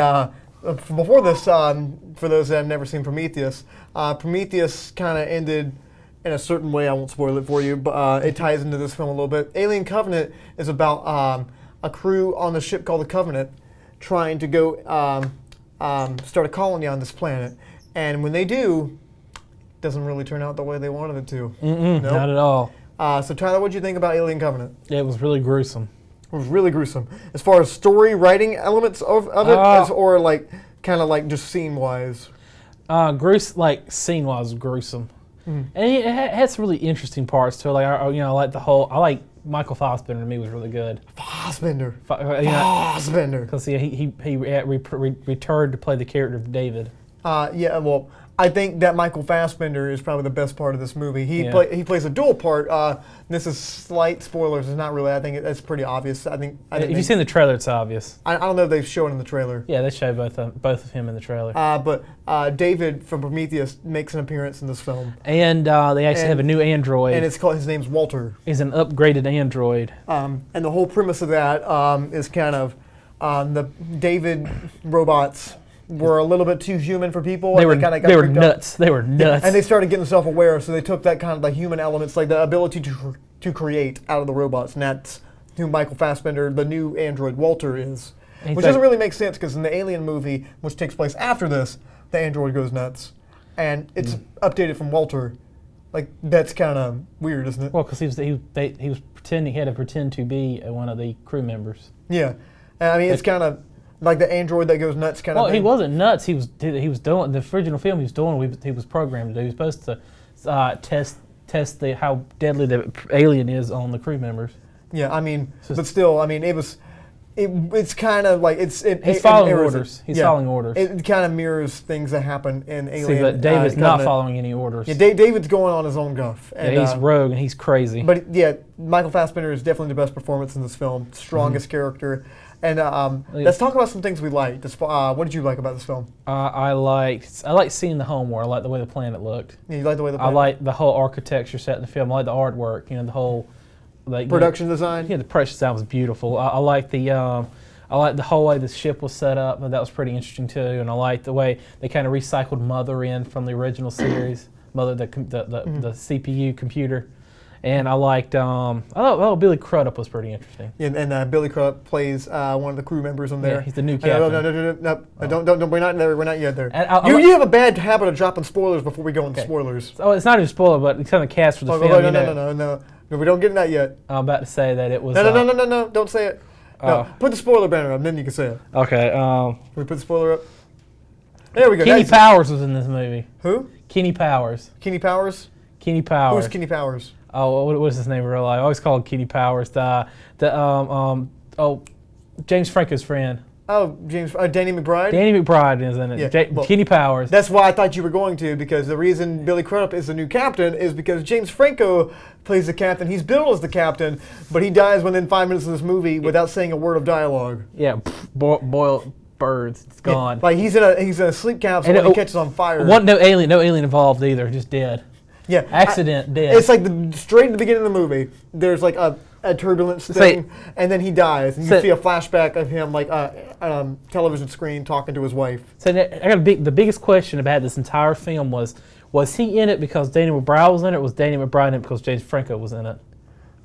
before this, for those that have never seen Prometheus, Prometheus kind of ended in a certain way. I won't spoil it for you, but it ties into this film a little bit. Alien Covenant is about a crew on the ship called the Covenant trying to go start a colony on this planet. And when they do, it doesn't really turn out the way they wanted it to. Nope. Not at all. So Tyler, what did you think about Alien Covenant? It was really gruesome. It was really gruesome. As far as story, writing elements of it, or like kind of like just scene wise. Like scene wise, gruesome. And it had some really interesting parts to it. Like I like Michael Fassbender. To me, was really good. Fassbender. Fassbender. Because he returned to play the character of David. Well, I think that Michael Fassbender is probably the best part of this movie. He plays a dual part. This is slight spoilers. It's not really. I think it's pretty obvious. If you've seen the trailer, it's obvious. I don't know if they've shown it in the trailer. Yeah, they show both of him in the trailer. But David from Prometheus makes an appearance in this film. And they actually have a new android. And his name's Walter. He's an upgraded android. And the whole premise of that is kind of the David robots were a little bit too human for people. They and were kinda got they were creeped out. nuts. They were nuts. And they started getting self-aware, so they took that kind of like human elements, like the ability to create out of the robots, and that's who Michael Fassbender, the new android Walter, is. Which doesn't really make sense because in the Alien movie, which takes place after this, the android goes nuts, and it's updated from Walter. Like that's kind of weird, isn't it? Well, because he was pretending, he had to pretend to be one of the crew members. Yeah, and I mean it's kind of like the android that goes nuts kind of. Well, he wasn't nuts. He was doing the original film. He was doing what he was programmed to do. He was supposed to test how deadly the alien is on the crew members. Yeah, I mean, but still, I mean, it's kind of like he's following orders. He's following orders. It kind of mirrors things that happen in Alien. See, but David's not following any orders. Yeah, David's going on his own guff. And, he's rogue and he's crazy. But yeah, Michael Fassbender is definitely the best performance in this film. Strongest character. And let's talk about some things we liked. What did you like about this film? I liked seeing the home world. I liked the way the planet looked. Yeah, you like the way the planet? I liked the whole architecture set in the film. I liked the artwork. The whole. Production design? Yeah, the production design was beautiful. I like the whole way the ship was set up. That was pretty interesting too. And I liked the way they kind of recycled Mother in from the original series, Mother, the CPU computer. And I liked. I thought Billy Crudup was pretty interesting. Yeah, and Billy Crudup plays one of the crew members on there. Yeah, he's the new captain. No. Don't. We're not there. We're not yet there. You have a bad habit of dropping spoilers before we go into spoilers. Oh, it's not even a spoiler, but it's kind of cast for the film. No. We don't get in that yet. I'm about to say that it was. No. Don't say it. No, put the spoiler banner up, and then you can say it. Okay. Can we put the spoiler up? There we go. Kenny Powers was in this movie. Who? Kenny Powers. Kenny Powers? Kenny Powers. Who's Kenny Powers? Oh, what is his name in real life? I always call him Kenny Powers. James Franco's friend. Oh, Danny McBride? Danny McBride is in it. Yeah, Kenny Powers. That's why I thought you were going to, because the reason Billy Crudup is the new captain is because James Franco plays the captain. He's billed as the captain, but he dies within 5 minutes of this movie without saying a word of dialogue. Yeah, boiled birds. It's gone. Like he's in a sleep capsule and he catches on fire. No alien involved either. Just dead. Yeah, accident, dead. It's like straight at the beginning of the movie. There's like a turbulence thing, and then he dies, and you see a flashback of him like on a television screen talking to his wife. So I got the biggest question about this entire film was he in it because Danny McBride was in it, or was Danny McBride in it because James Franco was in it?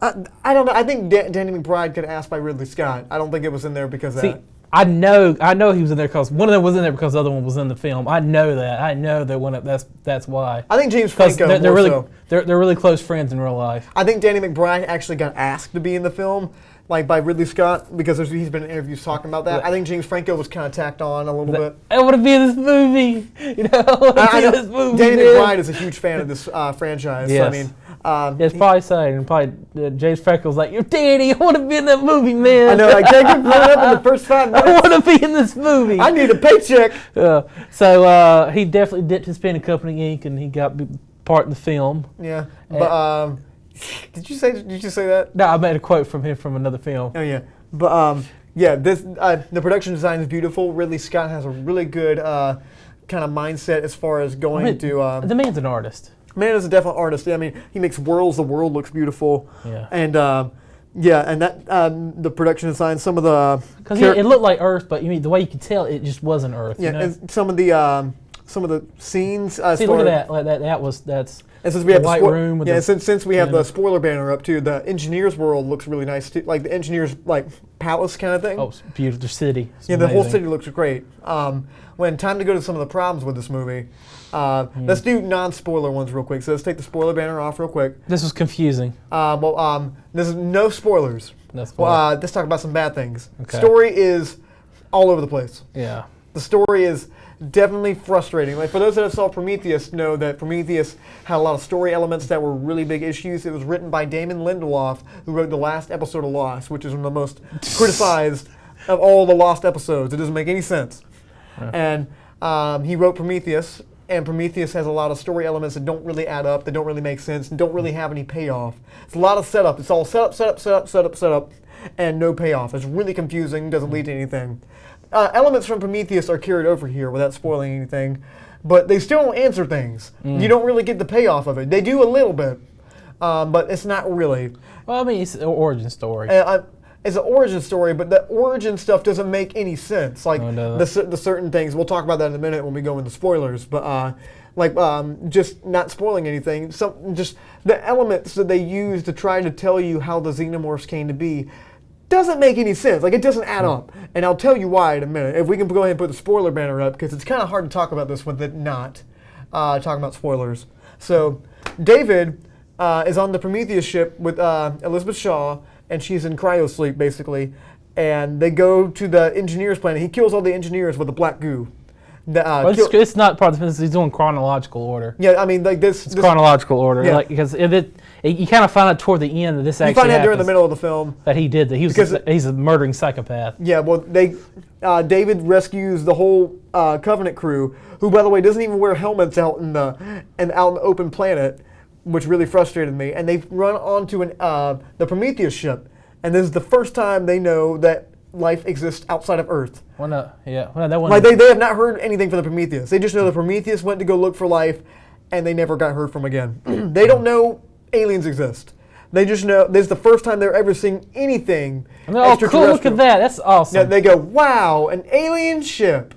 I don't know. I think Danny McBride got asked by Ridley Scott. I don't think it was in there because of that. I know he was in there because one of them was in there because the other one was in the film. I know that. I know that that's why. I think James Franco. They're really close friends in real life. I think Danny McBride actually got asked to be in the film, like by Ridley Scott, because he's been in interviews talking about that. I think James Franco was kind of tacked on a little bit. I want to be in this movie. I know. This movie. Danny McBride is a huge fan of this franchise. Yes. So, I mean. It's probably saying, James Franco's like, "Yo, Danny, I want to be in that movie, man." I know, I can't get blown up in the first 5 minutes. I want to be in this movie. I need a paycheck. So he definitely dipped his pen in company ink, and he got part in the film. Yeah, but did you say that? No, I made a quote from him from another film. Oh yeah, but this the production design is beautiful. Ridley Scott has a really good kind of mindset as far as going to. The man's an artist. Man is a definite artist. I mean, he makes worlds. The world looks beautiful. Yeah. And and that the production design, some of the because it looked like Earth, but the way you could tell it just wasn't Earth. Yeah, and some of the scenes. See, look at that. Like that's. And since we have the white room. With since we have the spoiler banner up too, the engineer's world looks really nice too. Like the engineer's palace kind of thing. Oh, it's beautiful. The city. It's the amazing. whole city looks great. When time to go to some of the problems with this movie. Let's do non-spoiler ones real quick. So let's take the spoiler banner off real quick. This was confusing. This is no spoilers. No spoilers. Let's talk about some bad things. Okay. Story is all over the place. Yeah. The story is definitely frustrating. Like for those that have saw Prometheus, know that Prometheus had a lot of story elements that were really big issues. It was written by Damon Lindelof, who wrote the last episode of Lost, which is one of the most criticized of all the Lost episodes. It doesn't make any sense. Yeah. And he wrote Prometheus, and Prometheus has a lot of story elements that don't really add up, that don't really make sense, and don't really have any payoff. It's a lot of setup. It's all setup, and no payoff. It's really confusing, doesn't lead to anything. Elements from Prometheus are carried over here without spoiling anything, but they still don't answer things. You don't really get the payoff of it. They do a little bit, but it's not really. Well, I mean, it's an origin story. it's an origin story, but the origin stuff doesn't make any sense. Like No, it the certain things. We'll talk about that in a minute when we go into spoilers. But just not spoiling anything. Just the elements that they use to try to tell you how the xenomorphs came to be doesn't make any sense. Like, it doesn't add up. And I'll tell you why in a minute. If we can go ahead and put the spoiler banner up, because it's kind of hard to talk about this with it not talking about spoilers. So David is on the Prometheus ship with Elizabeth Shaw, and she's in cryosleep, basically. And they go to the engineer's planet. He kills all the engineers with the black goo. It's not part of this. He's doing chronological order. Yeah, I mean, like this. It's chronological order, yeah. like because you kind of find out toward the end that this actually. You find out during the middle of the film that he did that. He's a murdering psychopath. Yeah, well, David rescues the whole Covenant crew, who, by the way, doesn't even wear helmets out in the open planet, which really frustrated me. And they run onto the Prometheus ship, and this is the first time they know that life exists outside of Earth. Well, no, yeah, well, that one. Like they have not heard anything from the Prometheus. They just know the Prometheus went to go look for life, and they never got heard from again. They don't know aliens exist. They just know this is the first time they're ever seeing anything. Oh, cool! Look at that. That's awesome. Yeah, they go, "Wow, an alien ship,"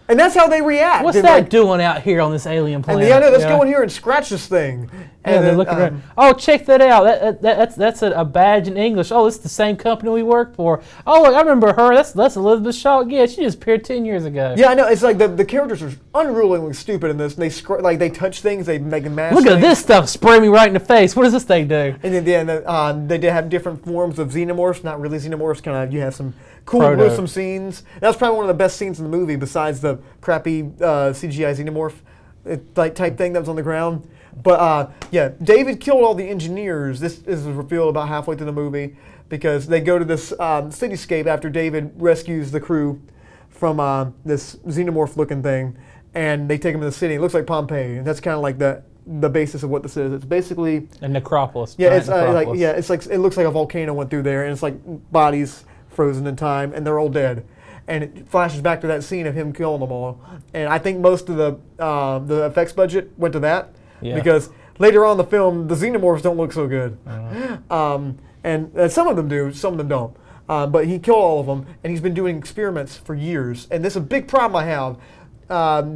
and that's how they react. What's that doing out here on this alien planet? And let's go in here and scratch this thing. And they're looking around. Oh, check that out. That's a badge in English. Oh, it's the same company we work for. Oh, look, I remember her. That's Elizabeth Shaw. Yeah, she just appeared 10 years ago. Yeah, I know. It's like the characters are unrulingly stupid in this. And they touch things. They make them mash. Look at this stuff. Spray me right in the face. What does this thing do? And then they did have different forms of xenomorphs. Not really xenomorphs. Kind of. You have some cool, gruesome scenes. That's probably one of the best scenes in the movie, besides the crappy CGI xenomorph type thing that was on the ground. But David killed all the engineers. This is revealed about halfway through the movie because they go to this cityscape after David rescues the crew from this xenomorph-looking thing, and they take them to the city. It looks like Pompeii, and that's kind of like the basis of what this is. It's basically a necropolis. Yeah, it's like it looks like a volcano went through there, and it's like bodies frozen in time, and they're all dead. And it flashes back to that scene of him killing them all. And I think most of the effects budget went to that. Yeah. Because later on in the film, the xenomorphs don't look so good. And some of them do, some of them don't. But he killed all of them, and he's been doing experiments for years. And this is a big problem I have.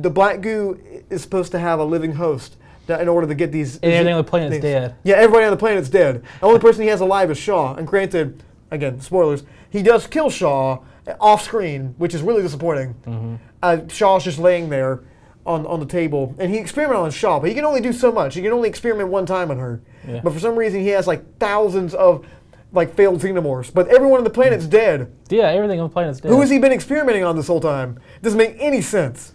The black goo is supposed to have a living host in order to get these... And everything on the planet's dead. Yeah, everybody on the planet's dead. The only person he has alive is Shaw. And granted, again, spoilers, he does kill Shaw off screen, which is really disappointing. Mm-hmm. Shaw's just laying there on the table, and he experimented on Shaw, but he can only do so much. He can only experiment one time on her. Yeah. But for some reason, he has like thousands of failed xenomorphs. But everyone on the planet's dead. Yeah, everything on the planet's dead. Who has he been experimenting on this whole time? Doesn't make any sense.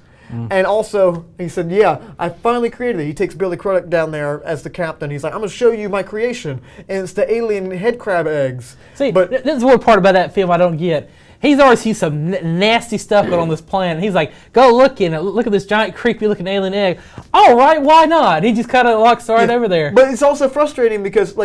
And also, he said, yeah, I finally created it. He takes Billy Crudup down there as the captain. He's like, I'm going to show you my creation. And it's the alien head crab eggs. See, but this is one part about that film I don't get. He's already seen some nasty stuff going on this planet. He's like, go look in it. Look at this giant, creepy-looking alien egg. All right, why not? He just kind of walks right over there. But it's also frustrating because,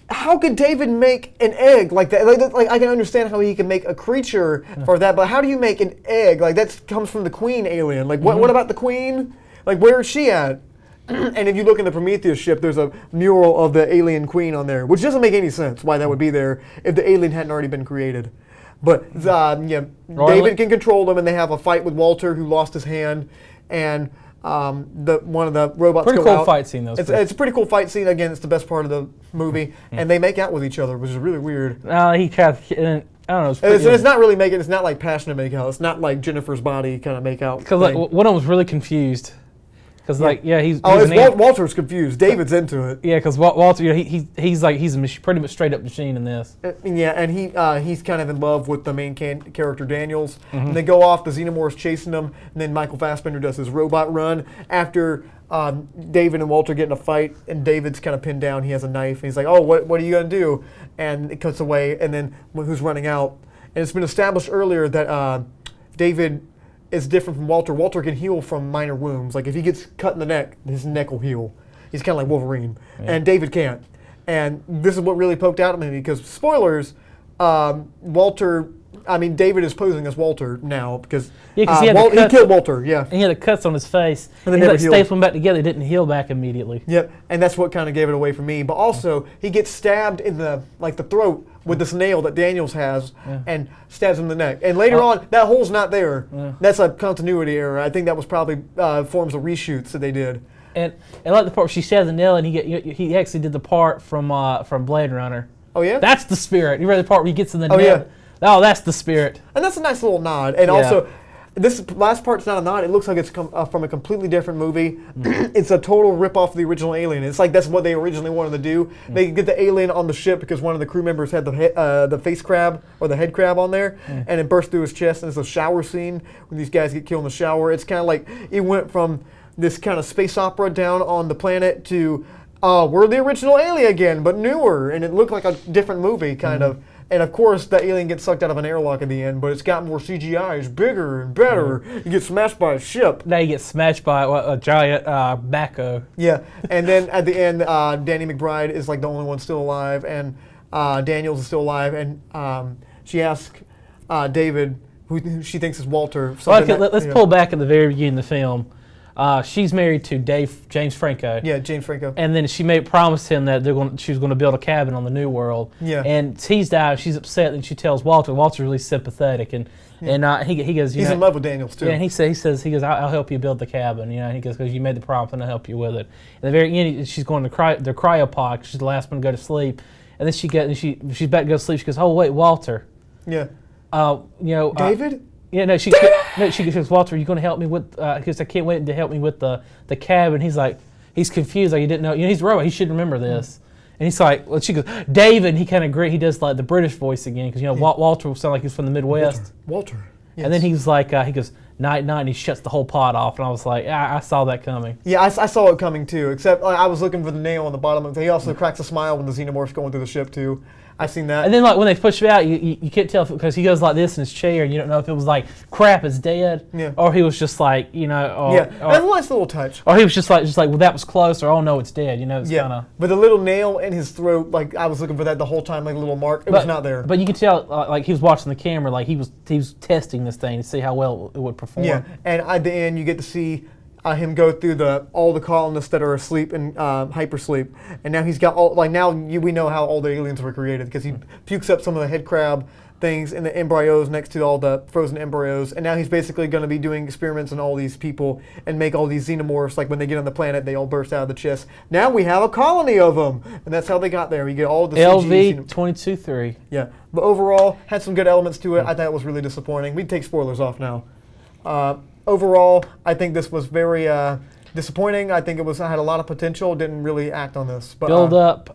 how could David make an egg like that? Like I can understand how he can make a creature for that, but how do you make an egg? Like, that comes from the queen alien. Like, what about the queen? Like, where is she at? And if you look in the Prometheus ship, there's a mural of the alien queen on there, which doesn't make any sense why that would be there if the alien hadn't already been created. But David can control them, and they have a fight with Walter, who lost his hand, and one of the robots pretty go cool out. Fight scene, though. It's a pretty cool fight scene. Again, it's the best part of the movie, and they make out with each other, which is really weird. He kind of, I don't know. It's not really making. It's not like passionate make out. It's not like Jennifer's Body kind of make out. Because one of them was really confused. Because Walter's confused. David's into it. Yeah, because Walter, he's pretty much straight up machine in this. Yeah, and he's kind of in love with the main character Daniels. Mm-hmm. And they go off. The xenomorphs chasing them, and then Michael Fassbender does his robot run after David and Walter get in a fight, and David's kind of pinned down. He has a knife, and he's like, "Oh, what are you gonna do?" And it cuts away, and then who's running out? And it's been established earlier that David is different from Walter. Walter can heal from minor wounds. Like if he gets cut in the neck, his neck will heal. He's kind of like Wolverine. Yeah. And David can't. And this is what really poked out at me because, spoilers, Walter I mean, David is posing as Walter now because he killed Walter. Yeah, and he had the cuts on his face, and he like stapled them back together. It didn't heal back immediately. Yep, and that's what kind of gave it away for me. But also, he gets stabbed in the throat with this nail that Daniels has, and stabs him in the neck. And later on, that hole's not there. That's a continuity error. I think that was probably forms of reshoots that they did. And I like the part where she stabs the nail, and he actually did the part from Blade Runner. Oh yeah, that's the spirit. You read the part where he gets in the nail. Yeah. Oh, that's the spirit. And that's a nice little nod. And also, this last part's not a nod. It looks like it's from a completely different movie. It's a total rip-off of the original Alien. It's like that's what they originally wanted to do. They could get the alien on the ship because one of the crew members had the face crab or the head crab on there, and it burst through his chest. And it's a shower scene when these guys get killed in the shower. It's kind of like it went from this kind of space opera down on the planet to we're the original Alien again, but newer, and it looked like a different movie, kind of. And of course, the alien gets sucked out of an airlock at the end, but it's got more CGI, it's bigger and better. You get smashed by a ship. Now you get smashed by a giant backhoe. Yeah, and then at the end, Danny McBride is like the only one still alive, and Daniels is still alive, and she asks David, who she thinks is Walter. Well, okay, let's pull back at the very beginning of the film. She's married to James Franco. Yeah, James Franco. And then she promised him that she was going to build a cabin on the New World. Yeah. And he's died. She's upset, and she tells Walter. Walter's really sympathetic, and he goes. He's in love with Daniels too. Yeah, and he says I'll help you build the cabin. You know, and he goes because you made the promise, and I'll help you with it. And at the very end, she's going to the cryopod. She's the last one to go to sleep, and then she's about to go to sleep. She goes, "Oh wait, Walter." Yeah. David. Yeah, no, she goes, Walter, are you going to help me with, because I can't wait to help me with the cabin. He's confused, like he didn't know. You know, he's a robot, he should remember this. And he's like, well, she goes, David, and he kind of agrees, he does like the British voice again, because, Walter will sound like he's from the Midwest. Walter. Yes. And then he's like, he goes, night, night, and he shuts the whole pod off. And I was like, I saw that coming. Yeah, I saw it coming too, except I was looking for the nail on the bottom of it. He also cracks a smile when the xenomorph's going through the ship too. I seen that. And then like when they push him out, you can't tell because he goes like this in his chair, and you don't know if it was like crap, it's dead, or he was just like that's a nice little touch. Or he was just like well that was close, or oh no it's dead, it's kind of. But the little nail in his throat, like I was looking for that the whole time, like a little mark. It was not there. But you can tell like he was watching the camera, like he was testing this thing to see how well it would perform. Yeah, and at the end you get to see him go through all the colonists that are asleep in hypersleep, and now he's got we know how all the aliens were created because he pukes up some of the head crab things in the embryos next to all the frozen embryos, and now he's basically going to be doing experiments on all these people and make all these xenomorphs. Like when they get on the planet, they all burst out of the chest. Now we have a colony of them, and that's how they got there. You get all the LV-22-3. Yeah, but overall had some good elements to it. I thought it was really disappointing. We'd take spoilers off now. Overall, I think this was very disappointing. I think I had a lot of potential. Didn't really act on this. But, build up.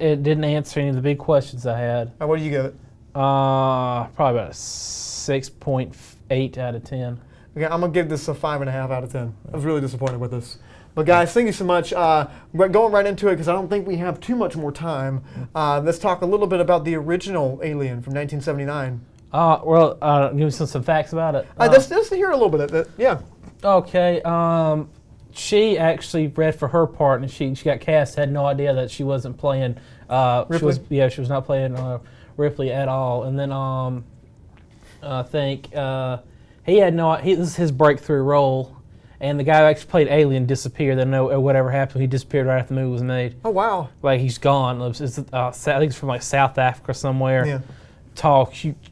It didn't answer any of the big questions I had. What do you give it? Probably about a 6.8 out of 10. Okay, I'm gonna give this a 5.5 out of 10. I was really disappointed with this. But guys, thank you so much. We're going right into it because I don't think we have too much more time. Let's talk a little bit about the original Alien from 1979. Give me some facts about it. Let's hear a little bit of it. Yeah. Okay. She actually read for her part, and she got cast. Had no idea that she wasn't playing. Ripley? She was not playing Ripley at all. And then I think he had this is his breakthrough role. And the guy who actually played Alien disappeared. They don't know whatever happened. He disappeared right after the movie was made. Oh wow! Like he's gone. I think it's from like South Africa somewhere. Yeah.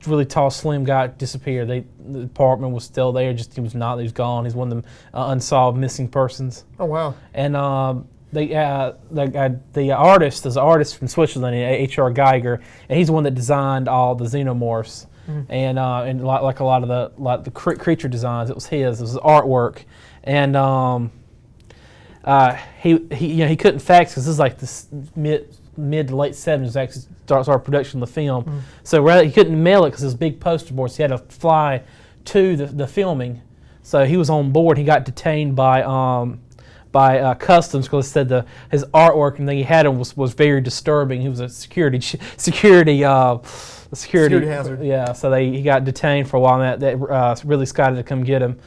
Really tall, slim guy disappeared. The apartment was still there, he was not. He was gone. He's one of them unsolved missing persons. Oh wow! And the artist, there's an artist from Switzerland, H.R. Geiger, and he's the one that designed all the xenomorphs. Mm-hmm. And like a lot of the creature designs, it was his artwork, and he couldn't fax because this is like this mid to late 70s actually starts our production of the film. Mm-hmm. So he couldn't mail it because it was big poster board, so he had to fly to the filming. So he was on board. He got detained by customs because it said his artwork and thing he had him was very disturbing. He was a security hazard. Yeah, so he got detained for a while, and that Ridley Scott had to come get him.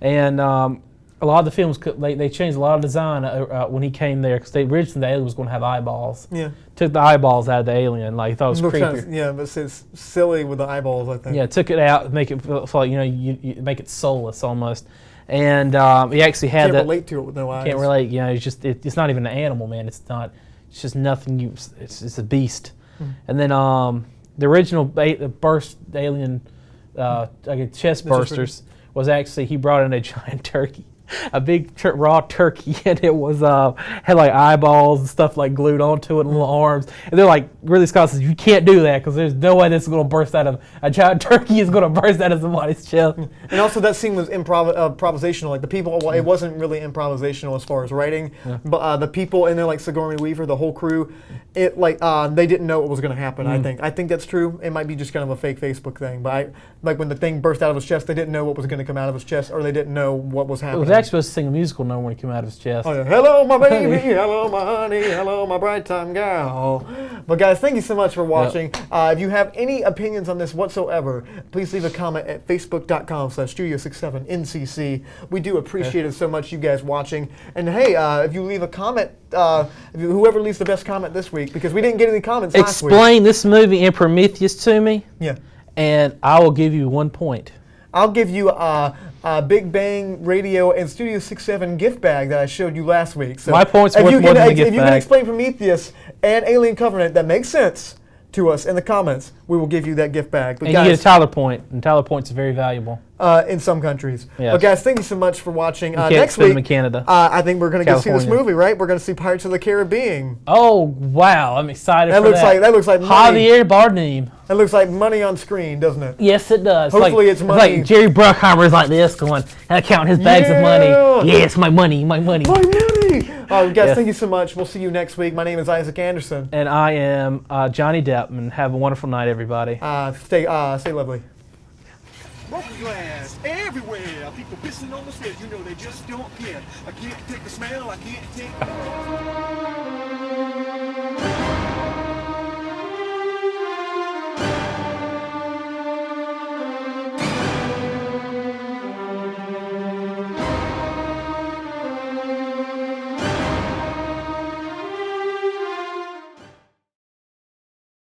And a lot of the films they changed a lot of design when he came there because originally the alien was going to have eyeballs. Yeah. Took the eyeballs out of the alien, like he thought it was creepy. Yeah, but it's silly with the eyeballs, I think. Yeah, took it out, make it feel like you make it soulless almost, and he actually had Can't that. relate to it with no eyes. Can't relate. It's not even an animal, man. It's not. It's just nothing. It's a beast. And then the original burst alien, chest bursters was actually he brought in a giant turkey. A big raw turkey, and it was had like eyeballs and stuff like glued onto it, and little arms. And they're like, Ridley Scott says, you can't do that because there's no way this is going to burst out of a giant turkey is going to burst out of somebody's chest. And also that scene was improvisational. Like the people, well, it wasn't really improvisational as far as writing, but the people in there, like Sigourney Weaver, the whole crew, it like they didn't know what was going to happen. I think that's true. It might be just kind of a fake Facebook thing, but like when the thing burst out of his chest, they didn't know what was going to come out of his chest, or they didn't know what was happening. It was actually supposed to sing a musical number when he came out of his chest. Oh, yeah. Hello, my baby. Hello, my honey. Hello, my bright time gal. But guys, thank you so much for watching. If you have any opinions on this whatsoever, please leave a comment at facebook.com/Studio67NCC. We do appreciate it so much, you guys watching. And hey, if you leave a comment, whoever leaves the best comment this week, because we didn't get any comments last week. Explain this movie in Prometheus to me. Yeah. And I will give you 1 point. I'll give you a Big Bang Radio and Studio 67 gift bag that I showed you last week. So my point's worth more than the gift If you can explain Prometheus and Alien Covenant that makes sense to us in the comments, we will give you that gift bag. But and guys, you get a Tyler point, and Tyler points are very valuable. In some countries. Yes. But guys, thank you so much for watching. You can't next spend week, them in Canada. I think we're going to go see this California. movie, right? We're going to see Pirates of the Caribbean. Oh, wow. I'm excited for that. That looks like money. Javier Bardem. That looks like money on screen, doesn't it? Yes, it does. Hopefully it's money. It's like Jerry Bruckheimer's like this going, counting his bags of money. Yes, my money, my money. My money! Guys, thank you so much. We'll see you next week. My name is Isaac Anderson. And I am Johnny Deppman. Have a wonderful night, everybody. Stay lovely. Broken glass everywhere. People pissing on the stairs. You know they just don't care. I can't take the smell. I can't take.